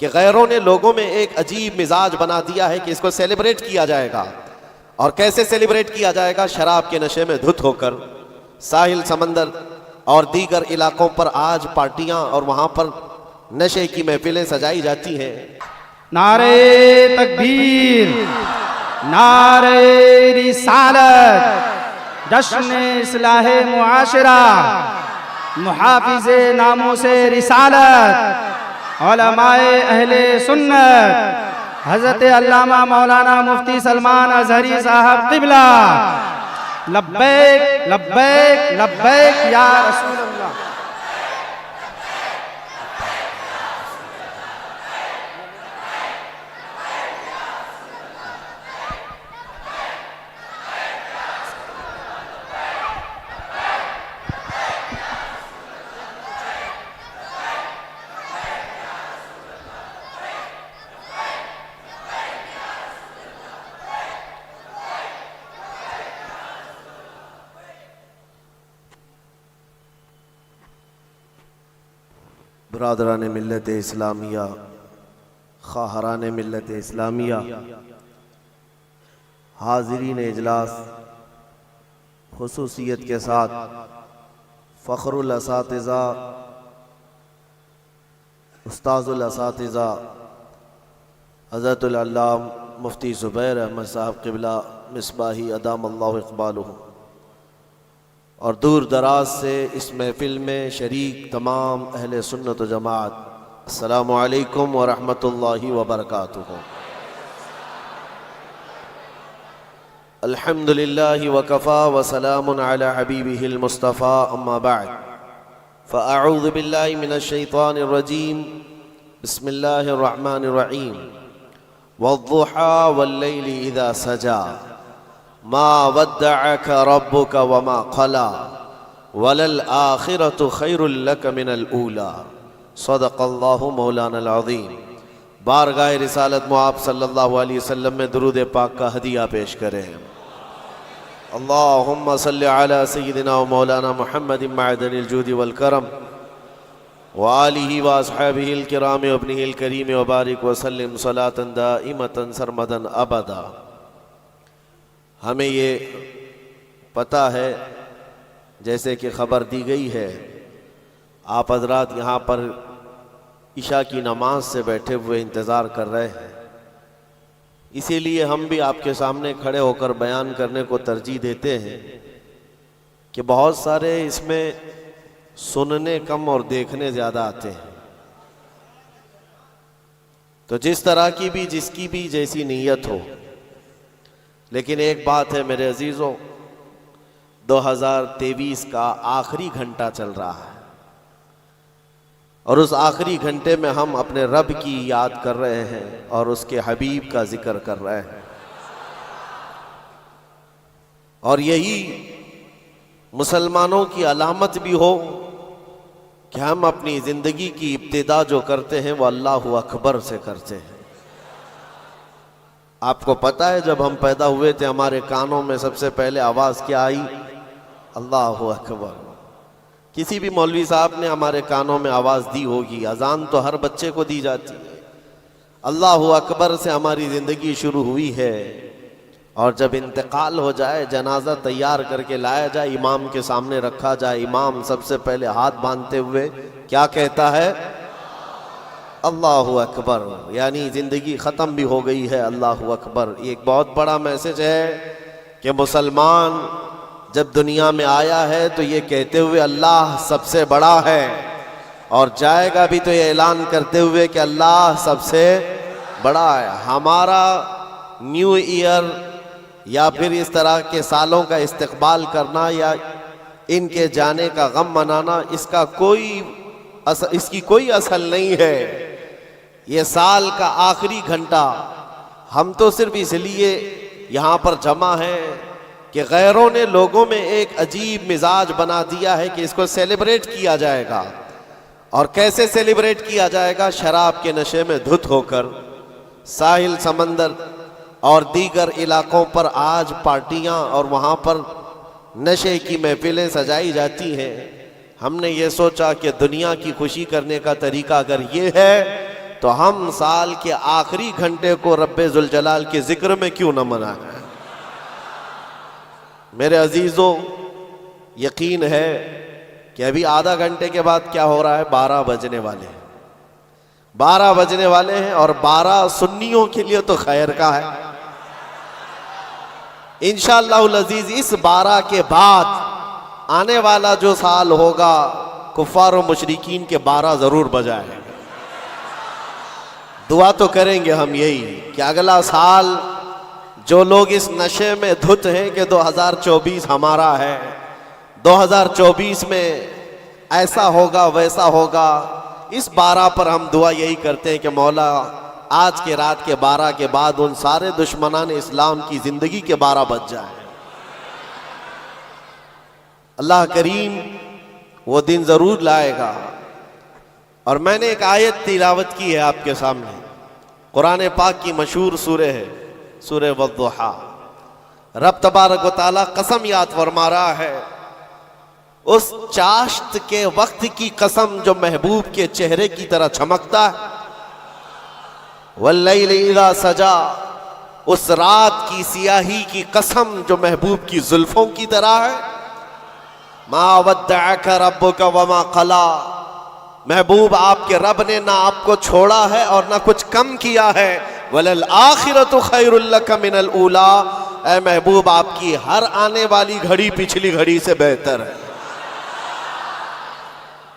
کہ غیروں نے لوگوں میں ایک عجیب مزاج بنا دیا ہے کہ اس کو سیلیبریٹ کیا جائے گا. اور کیسے سیلیبریٹ کیا جائے گا؟ شراب کے نشے میں دھت ہو کر. ساحل سمندر اور دیگر علاقوں پر آج پارٹیاں اور وہاں پر نشے کی محفلیں سجائی جاتی ہیں. نعرہ تکبیر، نعرہ رسالت، جشن اصلاح معاشرہ، محافظ ناموس رسالت، علماء اہل سنت، حضرت علامہ مولانا مفتی سلمان ازہری صاحب قبلہ. لبیک لبیک لبیک یا رسول اللہ. برادران ملت اسلامیہ، خواہران ملت اسلامیہ، حاضرین اجلاس، خصوصیت کے ساتھ فخر الاساتذہ، استاذ الاساتذہ حضرت العلامہ مفتی زبیر احمد صاحب قبلہ مصباحی ادام اللہ اقبالہ، اور دور دراز سے اس محفل میں شریک تمام اہل سنت و جماعت، السلام علیکم ورحمۃ اللہ وبرکاتہ. الحمد للہ وکفا وسلام علی حبیبہ المصطفیٰ، اما بعد فاعوذ باللہ من الشیطان الرجیم، بسم اللہ الرحمن الرحیم. والضحى واللیل اذا سجا ما ودعك ربك وما قلى وللآخرة خير لك من الأولى. صدق اللہ مولانا العظیم. بارگاہ رسالت معاب صلی اللہ علیہ وسلم میں درود پاک کا ہدیہ پیش کریں. اللہم صلی علی سیدنا و مولانا محمد معدن الجود والکرم وآلہ واصحابہ الکرام وابنہ الکریم وبارک وسلم صلاة دائمة سرمدا ابدا. ہمیں یہ پتہ ہے، جیسے کہ خبر دی گئی ہے، آپ حضرات یہاں پر عشاء کی نماز سے بیٹھے ہوئے انتظار کر رہے ہیں. اسی لیے ہم بھی آپ کے سامنے کھڑے ہو کر بیان کرنے کو ترجیح دیتے ہیں کہ بہت سارے اس میں سننے کم اور دیکھنے زیادہ آتے ہیں. تو جس طرح کی بھی، جس کی بھی جیسی نیت ہو، لیکن ایک بات ہے میرے عزیزوں، 2023 کا آخری گھنٹہ چل رہا ہے، اور اس آخری گھنٹے میں ہم اپنے رب کی یاد کر رہے ہیں اور اس کے حبیب کا ذکر کر رہے ہیں. اور یہی مسلمانوں کی علامت بھی ہو کہ ہم اپنی زندگی کی ابتدا جو کرتے ہیں وہ اللہ اکبر سے کرتے ہیں. آپ کو پتہ ہے جب ہم پیدا ہوئے تھے ہمارے کانوں میں سب سے پہلے آواز کیا آئی؟ اللہ اکبر. کسی بھی مولوی صاحب نے ہمارے کانوں میں آواز دی ہوگی. اذان تو ہر بچے کو دی جاتی ہے. اللہ اکبر سے ہماری زندگی شروع ہوئی ہے. اور جب انتقال ہو جائے، جنازہ تیار کر کے لایا جائے، امام کے سامنے رکھا جائے، امام سب سے پہلے ہاتھ باندھتے ہوئے کیا کہتا ہے؟ اللہ اکبر. یعنی زندگی ختم بھی ہو گئی ہے. اللہ اکبر. یہ ایک بہت بڑا میسج ہے کہ مسلمان جب دنیا میں آیا ہے تو یہ کہتے ہوئے اللہ سب سے بڑا ہے، اور جائے گا بھی تو یہ اعلان کرتے ہوئے کہ اللہ سب سے بڑا ہے. ہمارا نیو ایئر یا پھر اس طرح کے سالوں کا استقبال کرنا یا ان کے جانے کا غم منانا، اس کی کوئی اصل نہیں ہے. یہ سال کا آخری گھنٹہ ہم تو صرف اس لیے یہاں پر جمع ہیں کہ غیروں نے لوگوں میں ایک عجیب مزاج بنا دیا ہے کہ اس کو سیلیبریٹ کیا جائے گا. اور کیسے سیلیبریٹ کیا جائے گا؟ شراب کے نشے میں دھت ہو کر. ساحل سمندر اور دیگر علاقوں پر آج پارٹیاں اور وہاں پر نشے کی محفلیں سجائی جاتی ہیں. ہم نے یہ سوچا کہ دنیا کی خوشی کرنے کا طریقہ اگر یہ ہے تو ہم سال کے آخری گھنٹے کو رب ذوالجلال کے ذکر میں کیوں نہ منائیں؟ میرے عزیزو، یقین ہے کہ ابھی آدھا گھنٹے کے بعد کیا ہو رہا ہے؟ 12 بجنے والے ہیں، 12 بجنے والے ہیں، اور 12 سنیوں کے لیے تو خیر کا ہے۔ انشاءاللہ العزیز اس 12 کے بعد آنے والا جو سال ہوگا کفار و مشرکین کے 12 ضرور بجائیں گے۔ دعا تو کریں گے ہم یہی کہ اگلا سال جو لوگ اس نشے میں دھت ہیں کہ 2024 ہمارا ہے، 2024 میں ایسا ہوگا ویسا ہوگا، اس 12 پر ہم دعا یہی کرتے ہیں کہ مولا آج کے رات کے 12 کے بعد ان سارے دشمنان اسلام کی زندگی کے 12 بج جائیں۔ اللہ کریم وہ دن ضرور لائے گا۔ اور میں نے ایک آیت تلاوت کی ہے آپ کے سامنے، قرآن پاک کی مشہور سورہ ہے، سورہ والضحیٰ۔ رب تبارک و تعالیٰ قسم یاد فرما رہا ہے، اس چاشت کے وقت کی قسم جو محبوب کے چہرے کی طرح چمکتا ہے، واللیل اذا سجا، اس رات کی سیاہی کی قسم جو محبوب کی زلفوں کی طرح ہے، ما ودعک ربک وما قلا، محبوب آپ کے رب نے نہ آپ کو چھوڑا ہے اور نہ کچھ کم کیا ہے، وَلَلْآخِرَةُ خَيْرٌ لَكَ مِنَ الْأُولَىٰ، اے محبوب آپ کی ہر آنے والی گھڑی پچھلی گھڑی سے بہتر ہے۔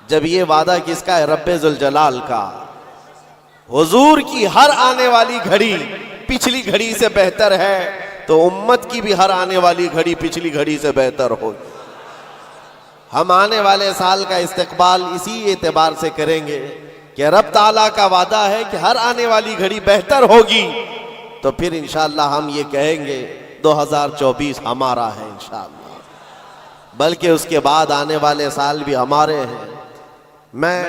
جب یہ وعدہ کس کا ہے؟ رب ذوالجلال کا۔ حضور کی ہر آنے والی گھڑی پچھلی گھڑی سے بہتر ہے، تو امت کی بھی ہر آنے والی گھڑی پچھلی گھڑی سے بہتر ہوگی۔ ہم آنے والے سال کا استقبال اسی اعتبار سے کریں گے کہ رب تعالیٰ کا وعدہ ہے کہ ہر آنے والی گھڑی بہتر ہوگی، تو پھر انشاءاللہ ہم یہ کہیں گے 2024 ہمارا ہے انشاءاللہ، بلکہ اس کے بعد آنے والے سال بھی ہمارے ہیں۔ میں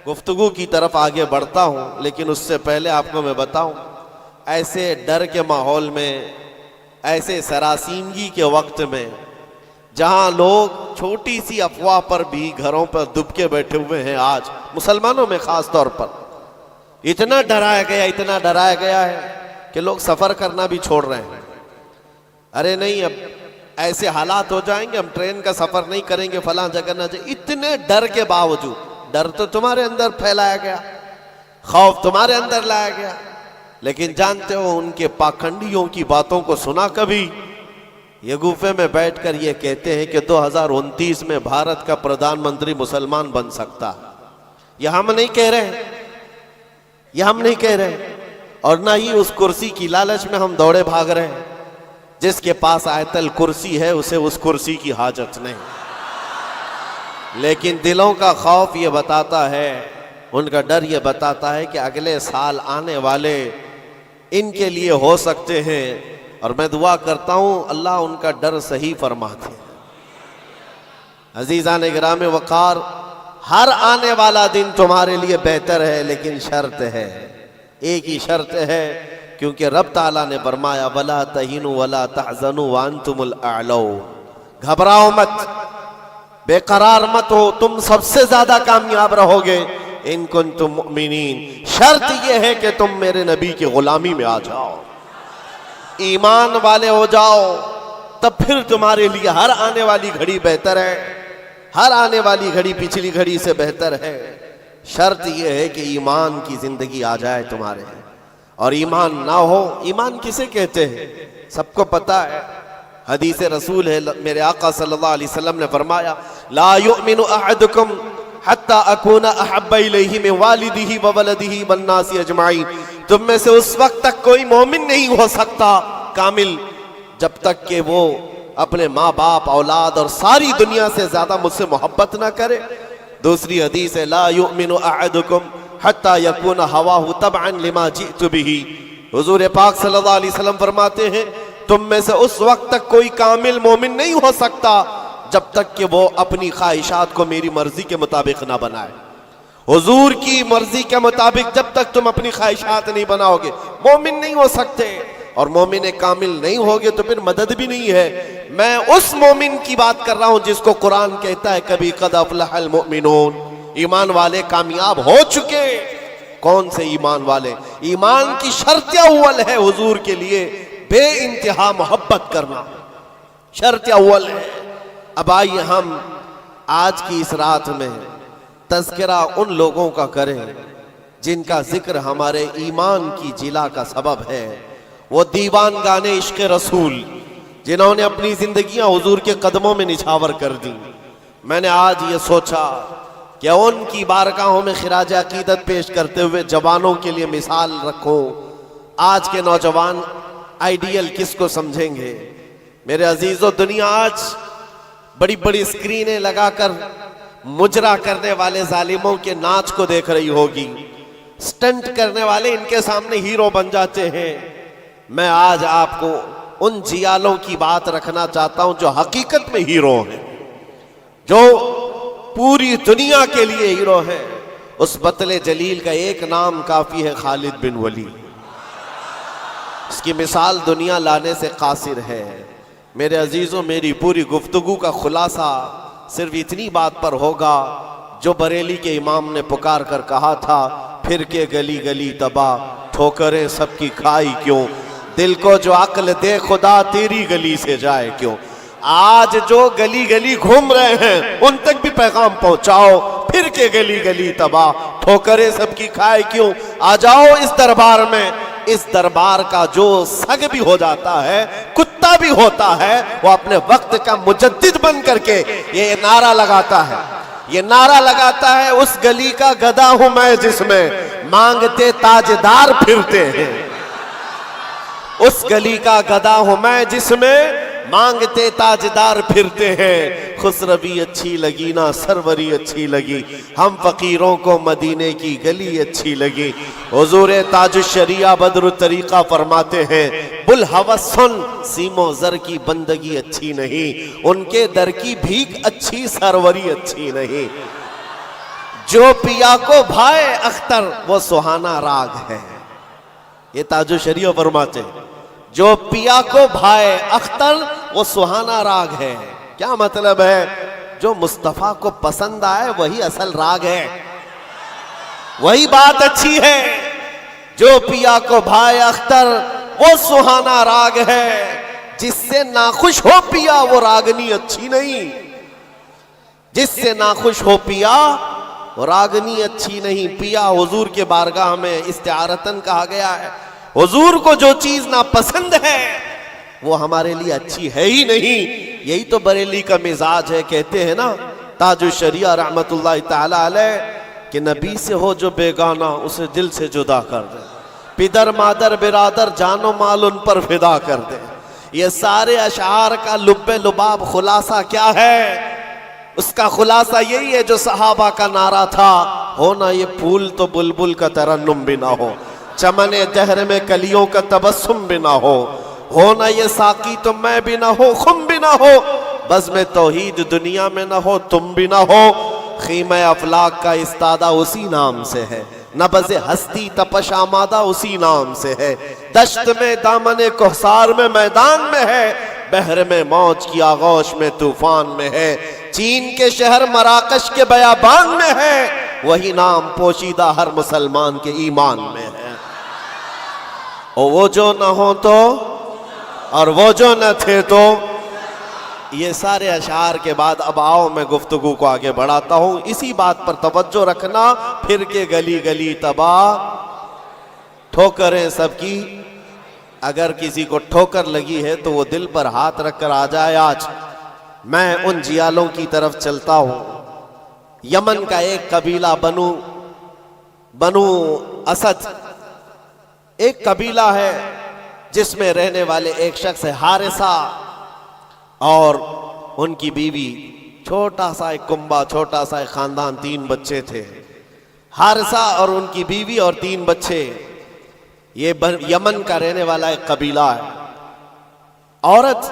گفتگو کی طرف آگے بڑھتا ہوں، لیکن اس سے پہلے آپ کو میں بتاؤں، ایسے ڈر کے ماحول میں، ایسے سراسیمگی کے وقت میں، جہاں لوگ چھوٹی سی افواہ پر بھی گھروں پر دب کے بیٹھے ہوئے ہیں، آج مسلمانوں میں خاص طور پر اتنا ڈرایا گیا ہے کہ لوگ سفر کرنا بھی چھوڑ رہے ہیں۔ ارے نہیں، اب ایسے حالات ہو جائیں گے، ہم ٹرین کا سفر نہیں کریں گے، فلاں جگہ نہ جائیں۔ اتنے ڈر کے باوجود، ڈر تو تمہارے اندر پھیلایا گیا، خوف تمہارے اندر لایا گیا، لیکن جانتے ہو ان کے پاکھنڈیوں کی باتوں کو سنا کبھی؟ یہ گوفے میں بیٹھ کر یہ کہتے ہیں کہ 2029 میں بھارت کا پردھان منتری مسلمان بن سکتا۔ یہ ہم نہیں کہہ رہے، یہ ہم نہیں کہہ رہے، اور نہ ہی اس کرسی کی لالچ میں ہم دوڑے بھاگ رہے ہیں۔ جس کے پاس آیت الکرسی ہے اسے اس کرسی کی حاجت نہیں، لیکن دلوں کا خوف یہ بتاتا ہے، ان کا ڈر یہ بتاتا ہے کہ اگلے سال آنے والے ان کے لیے ہو سکتے ہیں، اور میں دعا کرتا ہوں اللہ ان کا ڈر صحیح فرماتے ہیں۔ عزیزان گرامی وقار، ہر آنے والا دن تمہارے لیے بہتر ہے، لیکن شرط ہے، ایک ہی شرط ہے، کیونکہ رب تعالیٰ نے فرمایا وَلَا تَهِنُوا وَلَا تَحْزَنُوا وَأَنْتُمُ الْأَعْلَوْنَ، گھبراؤ مت، بے قرار مت ہو، تم سب سے زیادہ کامیاب رہو گے ان کنتم مؤمنین۔ شرط یہ ہے کہ تم میرے نبی کی غلامی میں آ جاؤ، ایمان والے ہو جاؤ، تب پھر تمہارے لیے ہر آنے والی گھڑی بہتر ہے، ہر آنے والی گھڑی پچھلی گھڑی سے بہتر ہے۔ شرط یہ ہے کہ ایمان کی زندگی آ جائے تمہارے، اور ایمان نہ ہو، ایمان کسے کہتے ہیں سب کو پتا ہے، حدیث رسول ہے، میرے آقا صلی اللہ علیہ وسلم نے فرمایا لا یؤمن احدکم حتی اکون احب الیہ من والدہ وولدہ والناس اجمعین، تم میں سے اس وقت تک کوئی مومن نہیں ہو سکتا کامل جب تک کہ وہ اپنے ماں باپ، اولاد اور ساری دنیا سے زیادہ مجھ سے محبت نہ کرے۔ دوسری حدیث ہے لا یؤمن احدکم حتی یکون ہواہ تبعا لما جئت بہ، حضور پاک صلی اللہ علیہ وسلم فرماتے ہیں تم میں سے اس وقت تک کوئی کامل مومن نہیں ہو سکتا جب تک کہ وہ اپنی خواہشات کو میری مرضی کے مطابق نہ بنائے۔ حضور کی مرضی کے مطابق جب تک تم اپنی خواہشات نہیں بناؤ گے مومن نہیں ہو سکتے، اور مومن کامل نہیں ہوگے تو پھر مدد بھی نہیں ہے۔ میں اس مومن کی بات کر رہا ہوں جس کو قرآن کہتا ہے کبھی قد افلح المؤمنون، ایمان والے کامیاب ہو چکے، کون سے ایمان والے؟ ایمان کی شرط اول ہے حضور کے لیے بے انتہا محبت کرنا، شرط اول ہے۔ اب آئیے ہم آج کی اس رات میں تذکرہ ان لوگوں کا کریں جن کا ذکر ہمارے ایمان کی جلا کا سبب ہے، وہ دیوان گانے عشق رسول جنہوں نے اپنی زندگیاں حضور کے قدموں میں نچھاور کر دی۔ میں نے آج یہ سوچا کہ ان کی بارگاہوں میں خراج عقیدت پیش کرتے ہوئے جوانوں کے لیے مثال رکھوں۔ آج کے نوجوان آئیڈیل کس کو سمجھیں گے؟ میرے عزیزو، دنیا آج بڑی بڑی اسکرینیں لگا کر مجرا کرنے والے ظالموں کے ناچ کو دیکھ رہی ہوگی، سٹنٹ کرنے والے ان کے سامنے ہیرو بن جاتے ہیں۔ میں آج آپ کو ان جیالوں کی بات رکھنا چاہتا ہوں جو حقیقت میں ہیرو ہیں، جو پوری دنیا کے لیے ہیرو ہیں۔ اس بطل جلیل کا ایک نام کافی ہے، خالد بن ولید۔ اس کی مثال دنیا لانے سے قاصر ہے۔ میرے عزیزوں، میری پوری گفتگو کا خلاصہ صرف اتنی بات پر ہوگا جو بریلی کے امام نے پکار کر کہا تھا، پھر کے گلی گلی تباہ، ٹھوکریں سب کی کھائی کیوں، دل کو جو عقل دے خدا تیری گلی سے جائے کیوں۔ آج جو گلی گلی گھوم رہے ہیں ان تک بھی پیغام پہنچاؤ، پھر کے گلی گلی تباہ، ٹھوکریں سب کی کھائے کیوں۔ آ جاؤ اس دربار میں، اس دربار کا جو سگ بھی ہو جاتا ہے، کتا بھی ہوتا ہے، وہ اپنے وقت کا مجدد بن کر کے یہ نعرہ لگاتا ہے، یہ نعرہ لگاتا ہے، اس گلی کا گدھا ہوں میں جس میں مانگتے تاجدار پھرتے ہیں۔ اس گلی کا گدھا ہوں میں جس میں مانگتے تاجدار پھرتے ہیں۔ خسروی اچھی لگی نہ سروری اچھی لگی، ہم فقیروں کو مدینے کی گلی اچھی لگی۔ حضور تاج الشریعہ بدر الطریقہ فرماتے ہیں، بلہوس سن سیم و زر کی بندگی اچھی نہیں، ان کے در کی بھیک اچھی سروری اچھی نہیں۔ جو پیا کو بھائے اختر وہ سہانا راگ ہے، یہ تاج الشریعہ فرماتے ہیں، جو پیا کو بھائے اختر وہ سہانا راگ ہے۔ کیا مطلب ہے؟ جو مصطفیٰ کو پسند آئے وہی اصل راگ ہے، وہی بات اچھی ہے۔ جو پیا کو بھائے اختر وہ سہانا راگ ہے، جس سے ناخوش ہو پیا وہ راگنی اچھی نہیں، جس سے ناخوش ہو پیا وہ راگنی اچھی نہیں۔ پیا حضور کے بارگاہ میں استعارتاً کہا گیا ہے۔ حضور کو جو چیز ناپسند ہے وہ ہمارے لیے اچھی ہے ہی نہیں۔ یہی تو بریلی کا مزاج ہے۔ کہتے ہیں نا تاج الشریعہ رحمت اللہ تعالی علیہ کہ نبی سے ہو جو بیگانہ اسے دل سے جدا کر دے، پدر مادر برادر جان و مال ان پر فدا کر دے۔ یہ سارے اشعار کا لب لباب خلاصہ کیا ہے؟ اس کا خلاصہ یہی ہے جو صحابہ کا نعرہ تھا، ہونا یہ پھول تو بلبل کا ترنم بھی نہ ہو، چمن دہر میں کلیوں کا تبسم بھی نہ ہونا یہ ساقی تو میں بھی نہ ہو، خم بھی نہ ہو، بزم توحید دنیا میں نہ ہو، تم بھی نہ ہو۔ خیمہ افلاک کا استادہ اسی نام سے ہے، نبض ہستی تپش آمادہ اسی نام سے ہے۔ دشت میں دامن کوثر میں میدان میں ہے، بحر میں موج کی آغوش میں طوفان میں ہے، چین کے شہر مراکش کے بیابان میں ہے، وہی نام پوشیدہ ہر مسلمان کے ایمان میں ہے۔ اور وہ جو نہ ہو تو اور وہ جو نہ تھے تو۔ یہ سارے اشعار کے بعد اب آؤ میں گفتگو کو آگے بڑھاتا ہوں۔ اسی بات پر توجہ رکھنا، پھر کے گلی گلی تباہ، ٹھوکریں سب کی۔ اگر کسی کو ٹھوکر لگی ہے تو وہ دل پر ہاتھ رکھ کر آ جائے۔ آج میں ان جیالوں کی طرف چلتا ہوں۔ یمن کا ایک قبیلہ بنو اسد ایک قبیلہ ہے جس میں رہنے والے ایک شخص ہے حارثہ، اور ان کی بیوی، چھوٹا سا ایک کنبہ، چھوٹا سا ایک خاندان، 3 بچے تھے۔ حارثہ اور ان کی بیوی اور 3 بچے۔ یہ یمن کا رہنے والا ایک قبیلہ ہے۔ عورت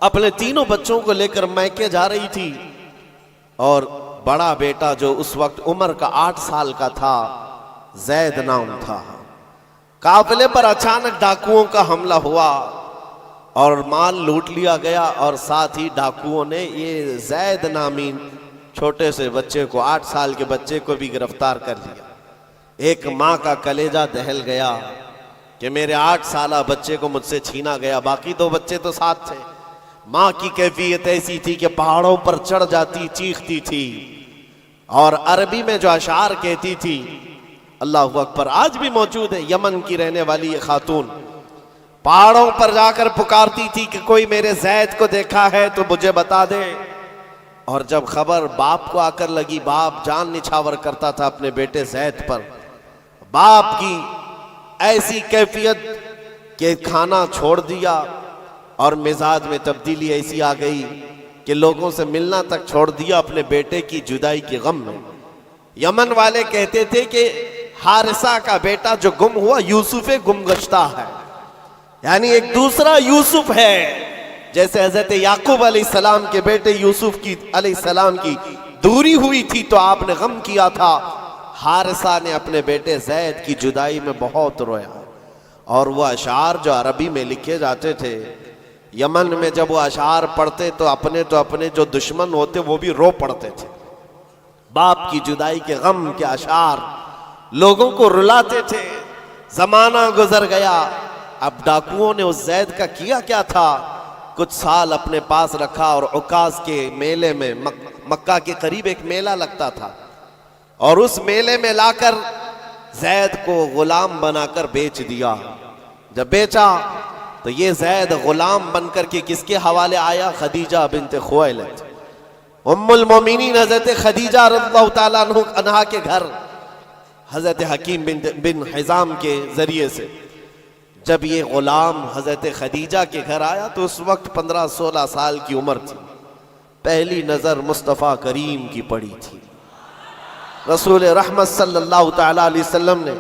اپنے 3 بچوں کو لے کر میکے جا رہی تھی، اور بڑا بیٹا جو اس وقت عمر کا 8 سال کا تھا، زید نام تھا، قافلے پر اچانک ڈاکوؤں کا حملہ ہوا اور مال لوٹ لیا گیا، اور ساتھ ہی ڈاکوؤں نے یہ زید نامی چھوٹے سے بچے کو، 8 سال کے بچے کو بھی گرفتار کر لیا۔ ایک ماں کا کلیجہ دہل گیا کہ میرے 8 سالہ بچے کو مجھ سے چھینا گیا، باقی 2 بچے تو ساتھ تھے۔ ماں کی کیفیت ایسی تھی کہ پہاڑوں پر چڑھ جاتی، چیختی تھی، اور عربی میں جو اشعار کہتی تھی، اللہ اکبر، آج بھی موجود ہے۔ یمن کی رہنے والی یہ خاتون پہاڑوں پر جا کر پکارتی تھی کہ کوئی میرے زید کو دیکھا ہے تو مجھے بتا دے۔ اور جب خبر باپ کو آ کر لگی، باپ جان نچھاور کرتا تھا اپنے بیٹے زید پر، باپ کی ایسی کیفیت کہ کھانا چھوڑ دیا اور مزاج میں تبدیلی ایسی آ گئی کہ لوگوں سے ملنا تک چھوڑ دیا اپنے بیٹے کی جدائی کے غم میں۔ یمن والے کہتے تھے کہ حارثہ کا بیٹا جو گم ہوا یوسف گم گشتہ ہے، یعنی ایک دوسرا یوسف ہے۔ جیسے حضرت یعقوب علیہ السلام کے بیٹے یوسف کی علیہ السلام کی دوری ہوئی تھی تو آپ نے غم کیا تھا، حارثہ نے اپنے بیٹے زید کی جدائی میں بہت رویا۔ اور وہ اشعار جو عربی میں لکھے جاتے تھے، یمن میں جب وہ اشعار پڑھتے تو اپنے جو دشمن ہوتے وہ بھی رو پڑتے تھے۔ باپ کی جدائی کے غم کے اشعار لوگوں کو رلاتے تھے۔ زمانہ گزر گیا، اب ڈاکوؤں نے اس زید کا کیا کیا تھا، کچھ سال اپنے پاس رکھا، اور عکاظ کے میلے میں، مکہ کے قریب ایک میلہ لگتا تھا، اور اس میلے میں لا کر زید کو غلام بنا کر بیچ دیا۔ جب بیچا تو یہ زید غلام بن کر کے کس کے حوالے آیا؟ خدیجہ بنت خویلد، ام المومنین حضرت خدیجہ رضی اللہ تعالیٰ عنہا کے گھر، حضرت حکیم بن حزام کے ذریعے سے۔ جب یہ غلام حضرت خدیجہ کے گھر آیا تو اس وقت 15-16 سال کی عمر تھی۔ پہلی نظر مصطفیٰ کریم کی پڑی تھی۔ رسول رحمت صلی اللہ تعالیٰ علیہ وسلم نے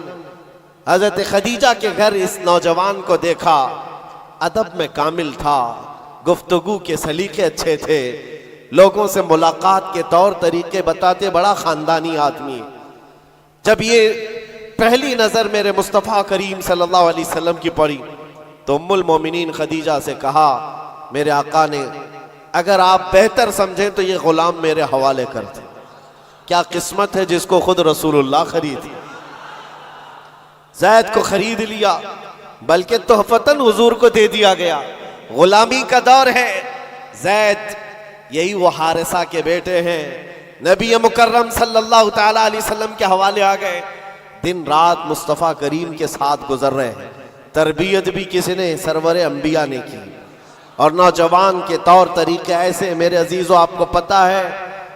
حضرت خدیجہ کے گھر اس نوجوان کو دیکھا، ادب میں کامل تھا، گفتگو کے سلیقے اچھے تھے، لوگوں سے ملاقات کے طور طریقے بتاتے، بڑا خاندانی آدمی۔ جب یہ پہلی نظر میرے مصطفیٰ کریم صلی اللہ علیہ وسلم کی پڑی تو ام المومنین خدیجہ سے کہا، میرے آقا نے اگر آپ بہتر سمجھیں تو یہ غلام میرے حوالے کر دیں۔ کیا قسمت ہے جس کو خود رسول اللہ خرید لیا، زید کو خرید لیا، بلکہ تحفتاً حضور کو دے دیا گیا۔ غلامی کا دور ہے۔ زید یہی وہ حارثہ کے بیٹے ہیں، نبی مکرم صلی اللہ تعالیٰ علیہ وسلم کے حوالے آ گئے، دن رات مصطفیٰ کریم کے ساتھ گزر رہے ہیں۔ تربیت بھی کسی نے؟ سرور انبیاء نے کی، اور نوجوان کے طور طریقے ایسے۔ میرے عزیزو، آپ کو پتہ ہے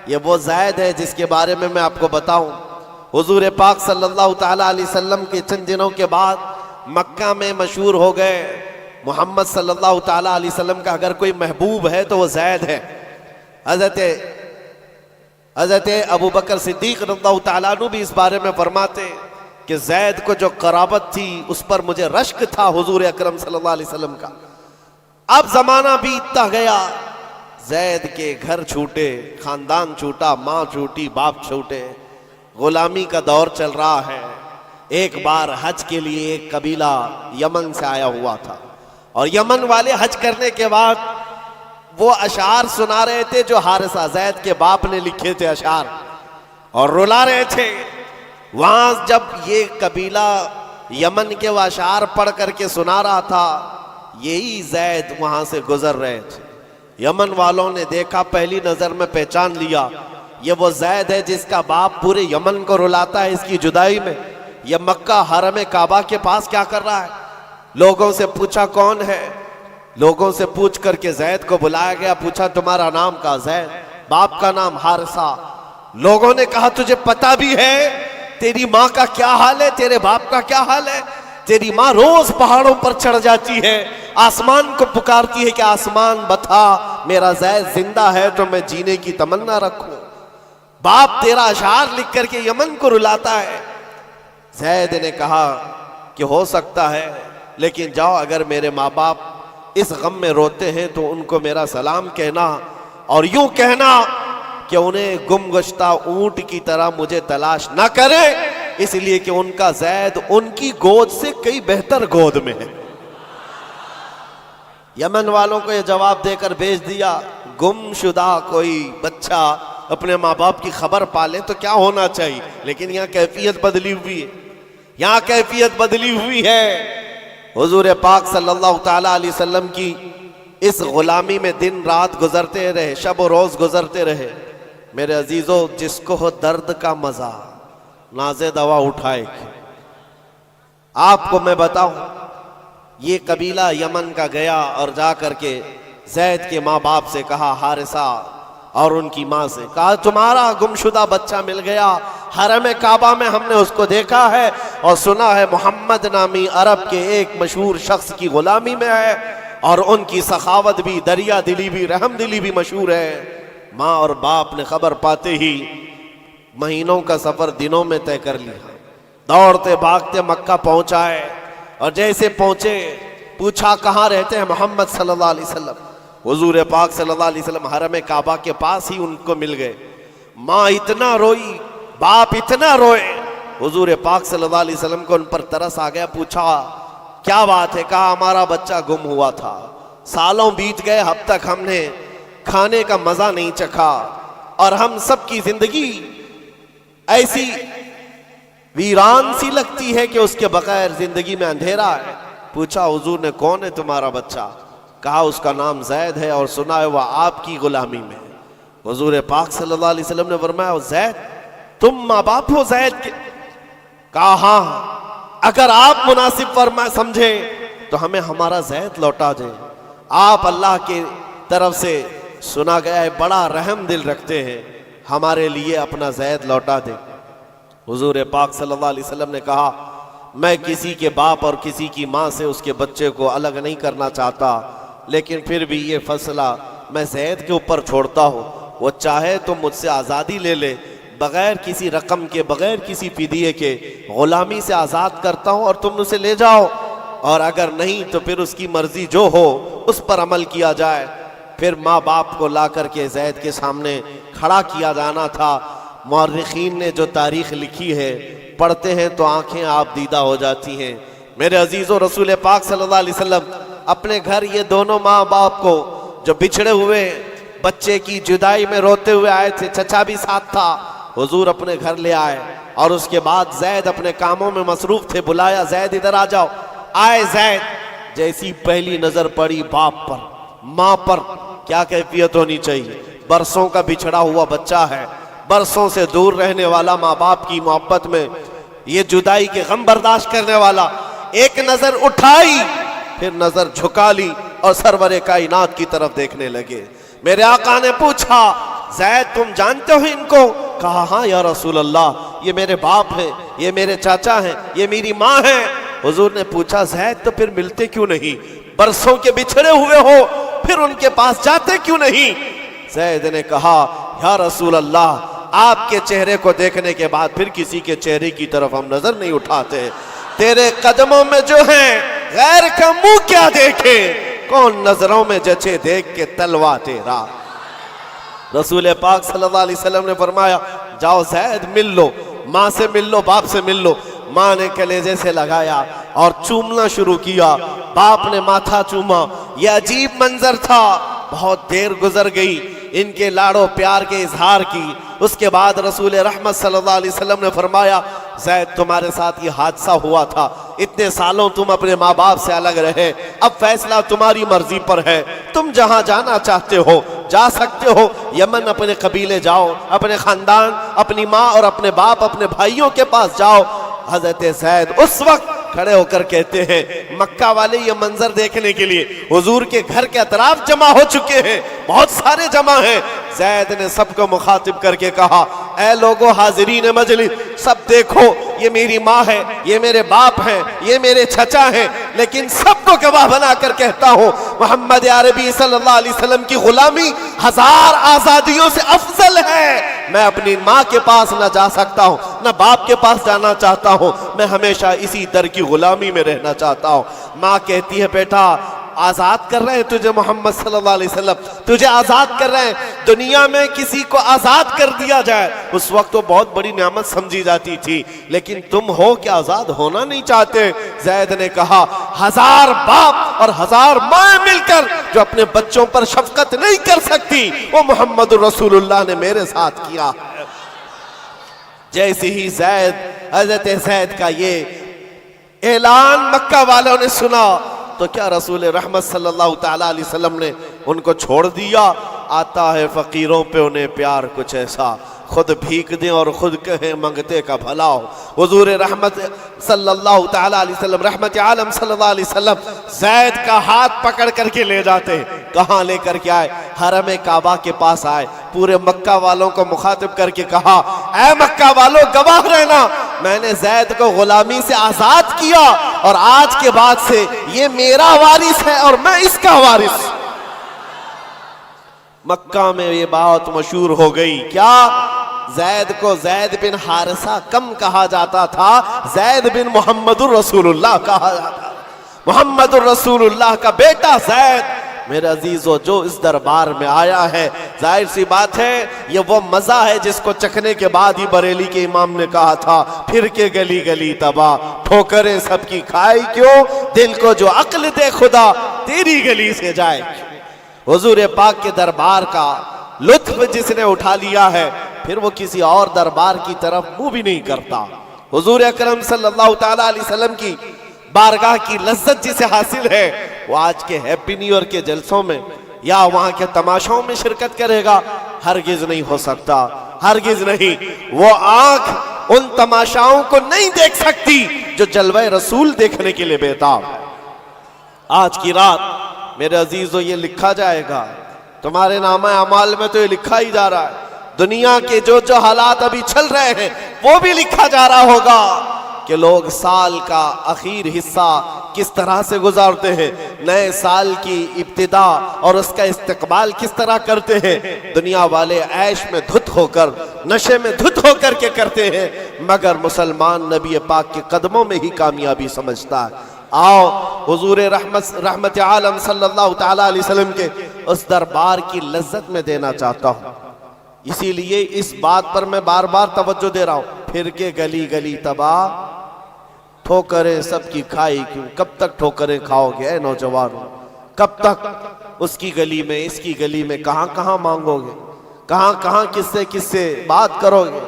یہ وہ زید ہے جس کے بارے میں آپ کو بتاؤں۔ حضور پاک صلی اللہ تعالیٰ علیہ وسلم کے چند دنوں کے بعد مکہ میں مشہور ہو گئے، محمد صلی اللہ تعالیٰ علیہ وسلم کا اگر کوئی محبوب ہے تو وہ زید ہے۔ حضرت ابو بکر صدیق رضی اللہ تعالیٰ عنہ بھی اس بارے میں فرماتے کہ زید کو جو قرابت تھی اس پر مجھے رشک تھا حضور اکرم صلی اللہ علیہ وسلم کا۔ اب زمانہ بیتتا گیا، زید کے گھر چھوٹے، خاندان چھوٹا، ماں چھوٹی، باپ چھوٹے، غلامی کا دور چل رہا ہے۔ ایک بار حج کے لیے ایک قبیلہ یمن سے آیا ہوا تھا، اور یمن والے حج کرنے کے بعد وہ اشعار سنا رہے تھے جو حارثہ زید کے باپ نے لکھے تھے اشعار، اور رلا رہے تھے۔ وہاں جب یہ قبیلہ یمن کے وہ اشعار پڑھ کر کے سنا رہا تھا، یہی زید وہاں سے گزر رہے تھے۔ یمن والوں نے دیکھا، پہلی نظر میں پہچان لیا، یہ وہ زید ہے جس کا باپ پورے یمن کو رلاتا ہے اس کی جدائی میں۔ یہ مکہ حرم کعبہ کے پاس کیا کر رہا ہے؟ لوگوں سے پوچھا کون ہے، لوگوں سے پوچھ کر کے زید کو بلایا گیا، پوچھا تمہارا نام کا؟ زید، باپ کا نام حارثہ۔ لوگوں نے کہا تجھے پتہ بھی ہے تیری ماں کا کیا حال ہے، تیرے باپ کا کیا حال ہے؟ تیری ماں روز پہاڑوں پر چڑھ جاتی ہے، آسمان کو پکارتی ہے کہ آسمان بتا میرا زید زندہ ہے تو میں جینے کی تمنا رکھوں۔ باپ تیرا اشعار لکھ کر کے یمن کو رلاتا ہے۔ زید نے کہا کہ ہو سکتا ہے، لیکن جاؤ، اگر میرے ماں باپ اس غم میں روتے ہیں تو ان کو میرا سلام کہنا، اور یوں کہنا کہ انہیں گم گشتہ اونٹ کی طرح مجھے تلاش نہ کرے، اس لیے کہ ان کا زید ان کی گود سے کئی بہتر گود میں ہے۔ یمن والوں کو یہ جواب دے کر بھیج دیا۔ گم شدہ کوئی بچہ اپنے ماں باپ کی خبر پالے تو کیا ہونا چاہیے، لیکن یہاں کیفیت بدلی ہوئی ہے۔ یہاں کیفیت بدلی ہوئی ہے. حضور پاک صلی اللہ تعالی علیہ وسلم کی اس غلامی میں دن رات گزرتے رہے, شب و روز گزرتے رہے. میرے عزیزو, جس کو ہو درد کا مزہ نازے دوا اٹھائے. آپ کو میں بتاؤں, یہ قبیلہ یمن کا گیا اور جا کر کے زید کے ماں باپ سے کہا, حارثہ اور ان کی ماں سے کہا, تمہارا گمشدہ بچہ مل گیا, حرم کعبہ میں ہم نے اس کو دیکھا ہے اور سنا ہے محمد نامی عرب کے ایک مشہور شخص کی غلامی میں ہے, اور ان کی سخاوت بھی, دریا دلی بھی, رحم دلی بھی مشہور ہے. ماں اور باپ نے خبر پاتے ہی مہینوں کا سفر دنوں میں طے کر لیا. دوڑتے بھاگتے مکہ پہنچائے, اور جیسے پہنچے پوچھا کہاں رہتے ہیں محمد صلی اللہ علیہ وسلم. حضور پاک صلی اللہ علیہ وسلم حرم کعبہ کے پاس ہی ان کو مل گئے. ماں اتنا روئی, باپ اتنا روئے. حضور پاک صلی اللہ علیہ وسلم کو ان پر ترس آ گیا. پوچھا کیا بات ہے؟ کہا ہمارا بچہ گم ہوا تھا, سالوں بیت گئے, اب تک ہم نے کھانے کا مزہ نہیں چکھا, اور ہم سب کی زندگی ایسی ویران سی لگتی ہے کہ اس کے بغیر زندگی میں اندھیرا ہے. پوچھا حضور نے کون ہے تمہارا بچہ؟ کہا اس کا نام زید ہے اور سنا ہے وہ آپ کی غلامی میں. حضور پاک صلی اللہ علیہ وسلم نے فرمایا, زید تم ماں باپ ہو زید کے؟ کہا ہاں, اگر آپ مناسب فرما سمجھے تو ہمیں ہمارا زید لوٹا دیں. آپ اللہ کی طرف سے سنا گیا ہے بڑا رحم دل رکھتے ہیں, ہمارے لیے اپنا زید لوٹا دیں. حضور پاک صلی اللہ علیہ وسلم نے کہا, میں کسی کے باپ اور کسی کی ماں سے اس کے بچے کو الگ نہیں کرنا چاہتا, لیکن پھر بھی یہ فیصلہ میں زید کے اوپر چھوڑتا ہوں. وہ چاہے تو مجھ سے آزادی لے لے, بغیر کسی رقم کے, بغیر کسی فدیے کے غلامی سے آزاد کرتا ہوں اور تم اسے لے جاؤ, اور اگر نہیں تو پھر اس کی مرضی جو ہو اس پر عمل کیا جائے. پھر ماں باپ کو لا کر کے زید کے سامنے کھڑا کیا جانا تھا. مورخین نے جو تاریخ لکھی ہے پڑھتے ہیں تو آنکھیں آپ دیدہ ہو جاتی ہیں. میرے عزیزو, رسول پاک صلی اللہ علیہ وسلم اپنے گھر یہ دونوں ماں باپ کو جو بچھڑے ہوئے بچے کی جدائی میں روتے ہوئے آئے تھے, چچا بھی ساتھ تھا, حضور اپنے گھر لے آئے. اور اس کے بعد زید اپنے کاموں میں مصروف تھے, بلایا, زید ادھر آ جاؤ. آئے زید, جیسی پہلی نظر پڑی باپ پر, ماں پر, کیا کیفیت ہونی چاہیے. برسوں کا بچھڑا ہوا بچہ ہے, برسوں سے دور رہنے والا, ماں باپ کی محبت میں یہ جدائی کے غم برداشت کرنے والا. ایک نظر اٹھائی, پھر نظر جھکا لی اور سرور کائنات کی طرف دیکھنے لگے. میرے آقا نے پوچھا, زید تم جانتے ہو ان کو؟ کہا ہاں یا رسول اللہ, یہ میرے باپ ہیں, یہ میرے چاچا ہیں, یہ میری ماں ہیں. حضور نے پوچھا, زید تو پھر ملتے کیوں نہیں؟ برسوں کے بچھڑے ہوئے ہو, پھر ان کے پاس جاتے کیوں نہیں؟ زید نے کہا, یا رسول اللہ, آپ کے چہرے کو دیکھنے کے بعد پھر کسی کے چہرے کی طرف ہم نظر نہیں اٹھاتے. تیرے قدموں میں جو ہیں غیر کا منہ کیا دیکھے, کون نظروں میں جچے دیکھ کے تلوا تیرا. رسول پاک صلی اللہ علیہ وسلم نے فرمایا, جاؤ زید مل لو, ماں سے مل لو, باپ سے مل لو. ماں نے کلیجے سے لگایا اور چومنا شروع کیا, باپ نے ماتھا چوما. یہ عجیب منظر تھا. بہت دیر گزر گئی ان کے لاڑو پیار کے اظہار کی. اس کے بعد رسول رحمت صلی اللہ علیہ وسلم نے فرمایا, زید تمہارے ساتھ یہ حادثہ ہوا تھا, اتنے سالوں تم اپنے ماں باپ سے الگ رہے, اب فیصلہ تمہاری مرضی پر ہے, تم جہاں جانا چاہتے ہو جا سکتے ہو. یمن اپنے قبیلے جاؤ, اپنے خاندان, اپنی ماں اور اپنے باپ, اپنے بھائیوں کے پاس جاؤ. حضرت زید اس وقت کھڑے ہو کر کہتے ہیں, مکہ والے یہ منظر دیکھنے کے لیے حضور کے گھر کے اطراف جمع ہو چکے ہیں, بہت سارے جمع ہیں. زید نے سب کو مخاطب کر کے کہا, اے لوگو حاضرین مجلس, سب دیکھو, یہ میری ماں ہے, یہ میرے باپ ہیں, یہ میرے چچا ہیں, لیکن سب کو گواہ بنا کر کہتا ہوں, محمد عربی صلی اللہ علیہ وسلم کی غلامی 1000 آزادیوں سے افضل ہے. میں اپنی ماں کے پاس نہ جا سکتا ہوں, نہ باپ کے پاس جانا چاہتا ہوں, میں ہمیشہ اسی در کی غلامی میں رہنا چاہتا ہوں. ماں کہتی ہے, بیٹا آزاد کر رہے ہیں تجھے محمد صلی اللہ علیہ وسلم, تجھے آزاد کر رہے ہیں. دنیا میں کسی کو آزاد کر دیا جائے اس وقت تو بہت بڑی نعمت سمجھی جاتی تھی, لیکن تم ہو کہ آزاد ہونا نہیں چاہتے. زید نے کہا, 1000 باپ اور 1000 ماں مل کر جو اپنے بچوں پر شفقت نہیں کر سکتی, وہ محمد رسول اللہ نے میرے ساتھ کیا ہے. جیسے ہی زید, حضرت زید کا یہ اعلان مکہ والوں نے سنا تو کیا رسول رحمت صلی اللہ تعالیٰ علیہ وسلم نے ان کو چھوڑ دیا؟ آتا ہے فقیروں پہ انہیں پیار کچھ ایسا، خود بھیک دیں اور خود کہیں منگتے کا بھلا ہو۔ حضور رحمت صلی اللہ تعالیٰ علیہ وسلم، رحمت عالم صلی اللہ علیہ وسلم زید کا ہاتھ پکڑ کر کے لے جاتے، کہاں لے کر کے آئے؟ حرم کعبہ کے پاس آئے، پورے مکہ والوں کو مخاطب کر کے کہا، اے مکہ والوں گواہ رہنا، میں نے زید کو غلامی سے آزاد کیا اور آج کے بعد سے یہ میرا وارث ہے اور میں اس کا وارث۔ مکہ میں یہ بات مشہور ہو گئی، کیا؟ زید کو زید بن حارثہ کم کہا جاتا تھا، زید بن محمد الرسول اللہ کہا جاتا تھا، محمد الرسول اللہ کا بیٹا زید۔ میرے عزیزو، جو اس دربار میں آیا ہے، ظاہر سی بات ہے یہ وہ مزہ ہے جس کو چکھنے کے بعد ہی بریلی کے امام نے کہا تھا، پھر کے گلی گلی تباہ، ٹھوکریں سب کی کھائی کیوں، دل کو جو عقل دے خدا تیری گلی سے جائے۔ حضور پاک کے دربار کا لطف جس نے اٹھا لیا ہے، پھر وہ کسی اور دربار کی طرف منہ بھی نہیں کرتا۔ حضور اکرم صلی اللہ تعالیٰ علیہ وسلم کی بارگاہ کی لذت جسے حاصل ہے، وہ آج کے ہیپی نیو ایئر کے جلسوں میں یا وہاں کے تماشوں میں شرکت کرے گا؟ ہرگز نہیں ہو سکتا، ہرگز نہیں۔ وہ آنکھ ان تماشاؤں کو نہیں دیکھ سکتی جو جلوہ رسول دیکھنے کے لیے بےتاب۔ آج کی رات میرے عزیزو یہ لکھا جائے گا، تمہارے نامہ اعمال میں تو یہ لکھا ہی جا رہا ہے، دنیا کے جو حالات ابھی چل رہے ہیں وہ بھی لکھا جا رہا ہوگا کہ لوگ سال کا آخر حصہ کس طرح سے گزارتے ہیں، نئے سال کی ابتدا اور اس کا استقبال کس طرح کرتے ہیں۔ دنیا والے عیش میں دھت ہو کر، نشے میں دھت ہو کر کے کرتے ہیں، مگر مسلمان نبی پاک کے قدموں میں ہی کامیابی سمجھتا ہے۔ آؤ حضور رحمت عالم صلی اللہ تعالیٰ علیہ وسلم کے اس دربار کی لذت میں دینا چاہتا ہوں، اسی لیے اس بات پر میں بار بار توجہ دے رہا ہوں، پھر کے گلی گلی تباہ، ٹھوکریں سب کی کھائی کیوں؟ کب تک ٹھوکریں کھاؤ گے اے نوجوانوں؟ کب تک اس کی گلی میں، اس کی گلی میں، کہاں کہاں مانگو گے، کہاں کہاں کس سے بات کرو گے؟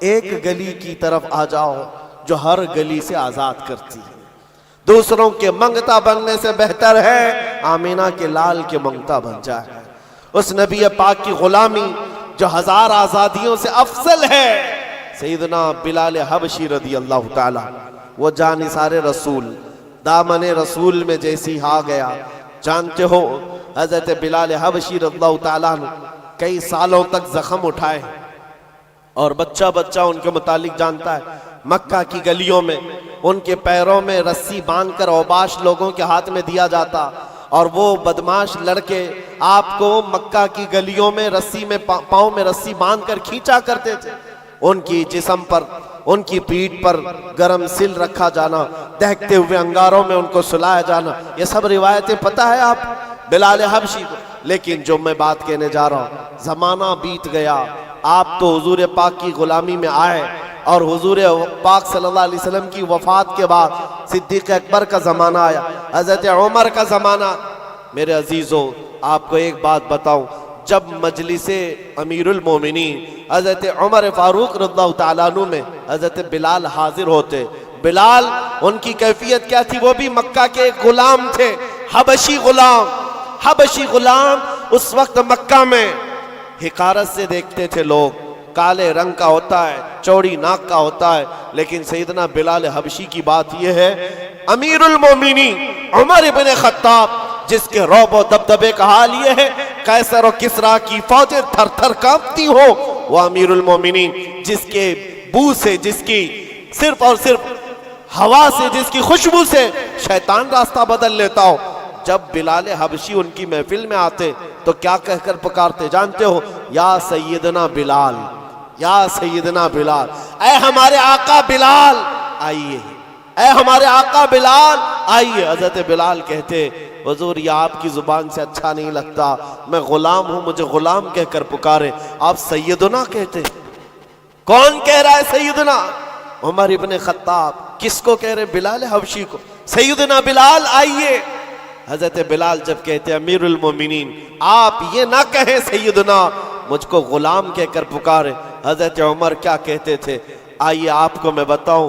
ایک گلی کی طرف آ جاؤ جو ہر گلی سے آزاد کرتی ہے۔ دوسروں کے منگتا بننے سے بہتر ہے آمینہ کے لال کے منگتا بن جائے، اس نبی پاک کی غلامی جو ہزار آزادیوں سے افضل ہے۔ سیدنا بلال حبشی رضی اللہ تعالیٰ، وہ جانثار رسول، دامن رسول میں جیسی آ گیا، جانتے ہو حضرت بلال حبشی رضی اللہ تعالیٰ نے کئی سالوں تک زخم اٹھائے، اور بچہ بچہ ان کے متعلق جانتا ہے، مکہ کی گلیوں میں ان کے پیروں میں رسی باندھ کر اوباش لوگوں کے ہاتھ میں دیا جاتا، اور وہ بدماش لڑکے آپ کو مکہ کی گلیوں میں رسی میں پاؤں میں رسی باندھ کر کھینچا کرتے تھے، ان کی جسم پر، ان کی پیٹھ پر گرم سل رکھا جانا، دہکتے ہوئے انگاروں میں ان کو سلایا جانا، یہ سب روایتیں پتہ ہے آپ بلال حبشی کو۔ لیکن جو میں بات کہنے جا رہا ہوں، زمانہ بیت گیا، آپ تو حضور پاک کی غلامی میں آئے، اور حضور پاک صلی اللہ علیہ وسلم کی وفات کے بعد صدیق اکبر کا زمانہ آیا، حضرت عمر کا زمانہ۔ میرے عزیزو، آپ کو ایک بات بتاؤں، جب مجلس امیر المومنین حضرت عمر فاروق رضی اللہ تعالیٰ عنہ میں حضرت بلال حاضر ہوتے، بلال ان کی کیفیت کیا تھی؟ وہ بھی مکہ کے ایک غلام تھے، حبشی غلام۔ حبشی غلام اس وقت مکہ میں حقارت سے دیکھتے تھے لوگ، کالے رنگ کا ہوتا ہے، چوڑی ناک کا ہوتا ہے، لیکن سیدنا بلال حبشی کی بات یہ ہے، امیر المومنین عمر ابن خطاب، جس کے رعب و دبدبے کا حال یہ ہے قیصر و کسریٰ کی فوجیں تھر تھر کانپتی ہو، وہ امیر المومنین جس کے بو سے، جس کی صرف اور صرف ہوا سے، جس کی خوشبو سے شیطان راستہ بدل لیتا ہو، جب بلال حبشی ان کی محفل میں آتے تو کیا کہہ کر پکارتے جانتے ہو؟ یا سیدنا بلال، یا سیدنا بلال، اے ہمارے آقا بلال آئیے، اے ہمارے آقا بلال آئیے۔ حضرت بلال کہتے، حضور یہ آپ کی زبان سے اچھا نہیں لگتا، میں غلام ہوں، مجھے غلام کہہ کر پکارے، آپ سیدنا کہتے۔ کون کہہ رہا ہے سیدنا؟ عمر ابن خطاب۔ کس کو کہہ رہے؟ بلال حبشی کو۔ سیدنا بلال آئیے۔ حضرت بلال جب کہتے امیر المومنین آپ یہ نہ کہیں سیدنا، مجھ کو غلام کہہ کر پکارے، حضرت عمر کیا کہتے تھے؟ آئیے آپ کو میں بتاؤں،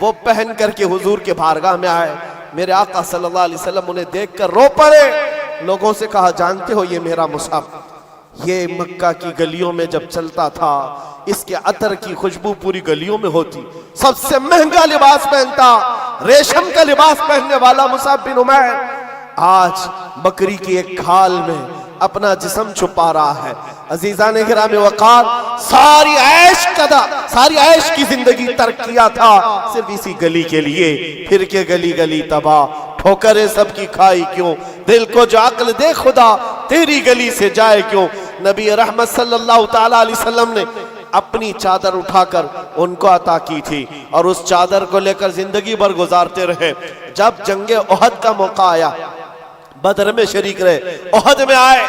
وہ پہن کر کے حضور کے بارگاہ میں آئے. میرے آقا صلی اللہ علیہ وسلم انہیں دیکھ کر رو پڑے. لوگوں سے کہا جانتے ہو یہ میرا مصعب, یہ مکہ کی گلیوں میں جب چلتا تھا اس کے عطر کی خوشبو پوری گلیوں میں ہوتی, سب سے مہنگا لباس پہنتا, ریشم کا لباس پہننے والا مصعب بن عمیر آج بکری کی ایک کھال میں اپنا جسم چھپا رہا ہے. عزیزان گرامی وقار, ساری عیش کی زندگی ترک کیا تھا صرف اسی گلی کے لیے. پھر کے گلی گلی تباہ, ٹھوکریں سب کی کھائی کیوں, دل کو جو عقل دے خدا تیری گلی سے جائے کیوں. نبی رحمت صلی اللہ تعالی علیہ وسلم نے اپنی چادر اٹھا کر ان کو عطا کی تھی اور اس چادر کو لے کر زندگی بھر گزارتے رہے. جب جنگ احد کا موقع آیا, بدر میں شریک رہے, احد میں آئے,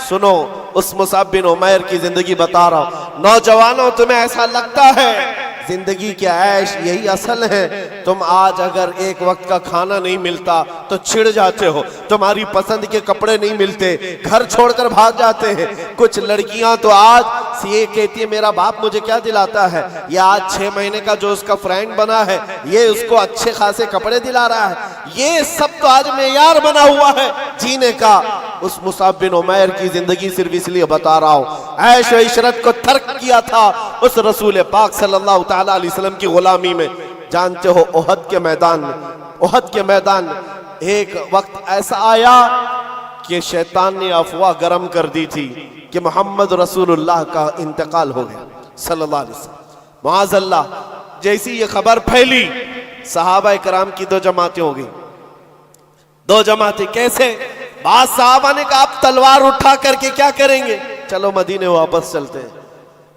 سنو اس مصعب بن عمیر کی زندگی بتا رہا ہوں. نوجوانوں تمہیں ایسا لگتا ہے زندگی کی عیش یہی اصل ہے, تم آج اگر ایک وقت کا کھانا نہیں ملتا تو چھڑ جاتے ہو, تمہاری پسند کے کپڑے نہیں ملتے گھر چھوڑ کر بھاگ جاتے ہیں. کچھ لڑکیاں تو آج یہ کہتی ہے میرا باپ مجھے کیا دلاتا ہے, یہ آج 6 مہینے کا جو اس کا فرینڈ بنا ہے یہ اس کو اچھے خاصے کپڑے دلا رہا ہے. یہ سب تو آج معیار بنا ہوا ہے جینے کا. اس مصعب بن عمیر کی زندگی صرف اس لیے بتا رہا ہوں, عیش و عشرت کو ترک کیا تھا اس رسول پاک صلی اللہ تعالی علیہ وسلم کی غلامی میں. جانتے ہو احد کے میدان میں ایک وقت ایسا آیا کہ شیطان نے افواہ گرم کر دی تھی کہ محمد رسول اللہ کا انتقال ہو گیا صلی اللہ علیہ وسلم. معاذ اللہ, جیسی یہ خبر پھیلی صحابہ کرام کی 2 جماعتیں ہو گئی. 2 جماعتیں کیسے؟ بعض صحابہ نے کہا آپ تلوار اٹھا کر کے کیا کریں گے, چلو مدینے واپس چلتے ہیں.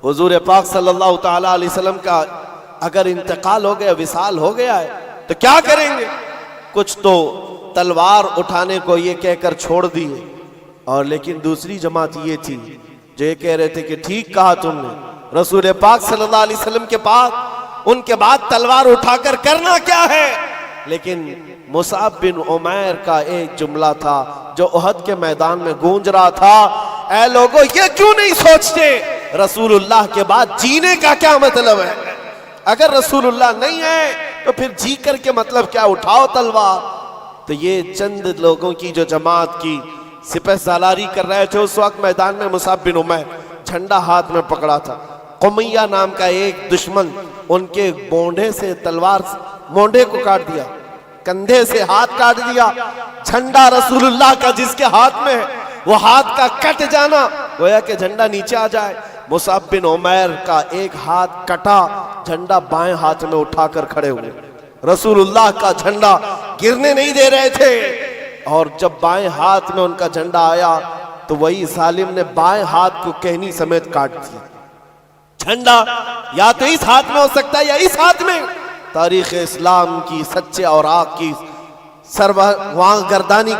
حضور پاک صلی اللہ تعالی علیہ وسلم کا اگر انتقال ہو گیا, وصال ہو گیا ہے تو کیا کریں گے. کچھ تو تلوار اٹھانے کو یہ کہہ کر چھوڑ دیے, اور لیکن دوسری جماعت یہ تھی جو یہ کہہ رہے تھے کہ ٹھیک کہا تم نے, رسول پاک صلی اللہ علیہ وسلم کے پاس ان کے بعد تلوار اٹھا کر کرنا کیا ہے. لیکن مصعب بن عمیر کا ایک جملہ تھا جو احد کے میدان میں گونج رہا تھا, اے لوگوں یہ کیوں نہیں سوچتے رسول اللہ کے بعد جینے کا کیا مطلب ہے. اگر رسول اللہ نہیں ہے تو پھر جی کر کے مطلب کیا, اٹھاؤ تلوار. تو یہ چند لوگوں کی جو جماعت کی سپہ سالاری کر رہے تھے اس وقت میدان میں مصعب بن عمیر جھنڈا ہاتھ میں پکڑا تھا. قمیہ نام کا ایک دشمن ان کے مونڈے سے تلوار مونڈے کو کاٹ دیا, کندھے سے ہاتھ کاٹ دیا. جھنڈا رسول اللہ کا جس کے ہاتھ میں ہے وہ ہاتھ کا کٹ جانا گویا کہ جھنڈا نیچے آ جائے. مصعب بن عمیر کا ایک ہاتھ کٹا, جھنڈا بائیں ہاتھ میں اٹھا کر کھڑے ہوئے. رسول اللہ کا جھنڈا گرنے نہیں دے رہے تھے, اور جب بائیں ہاتھ میں ان کا جھنڈا آیا تو وہی ظالم نے بائیں ہاتھ کو کہنی سمیت کاٹ دیا. جھنڈا یا تو اس ہاتھ میں ہو سکتا ہے یا اس ہاتھ میں. تاریخ اسلام کی سچے اور آگ کی سرگردانی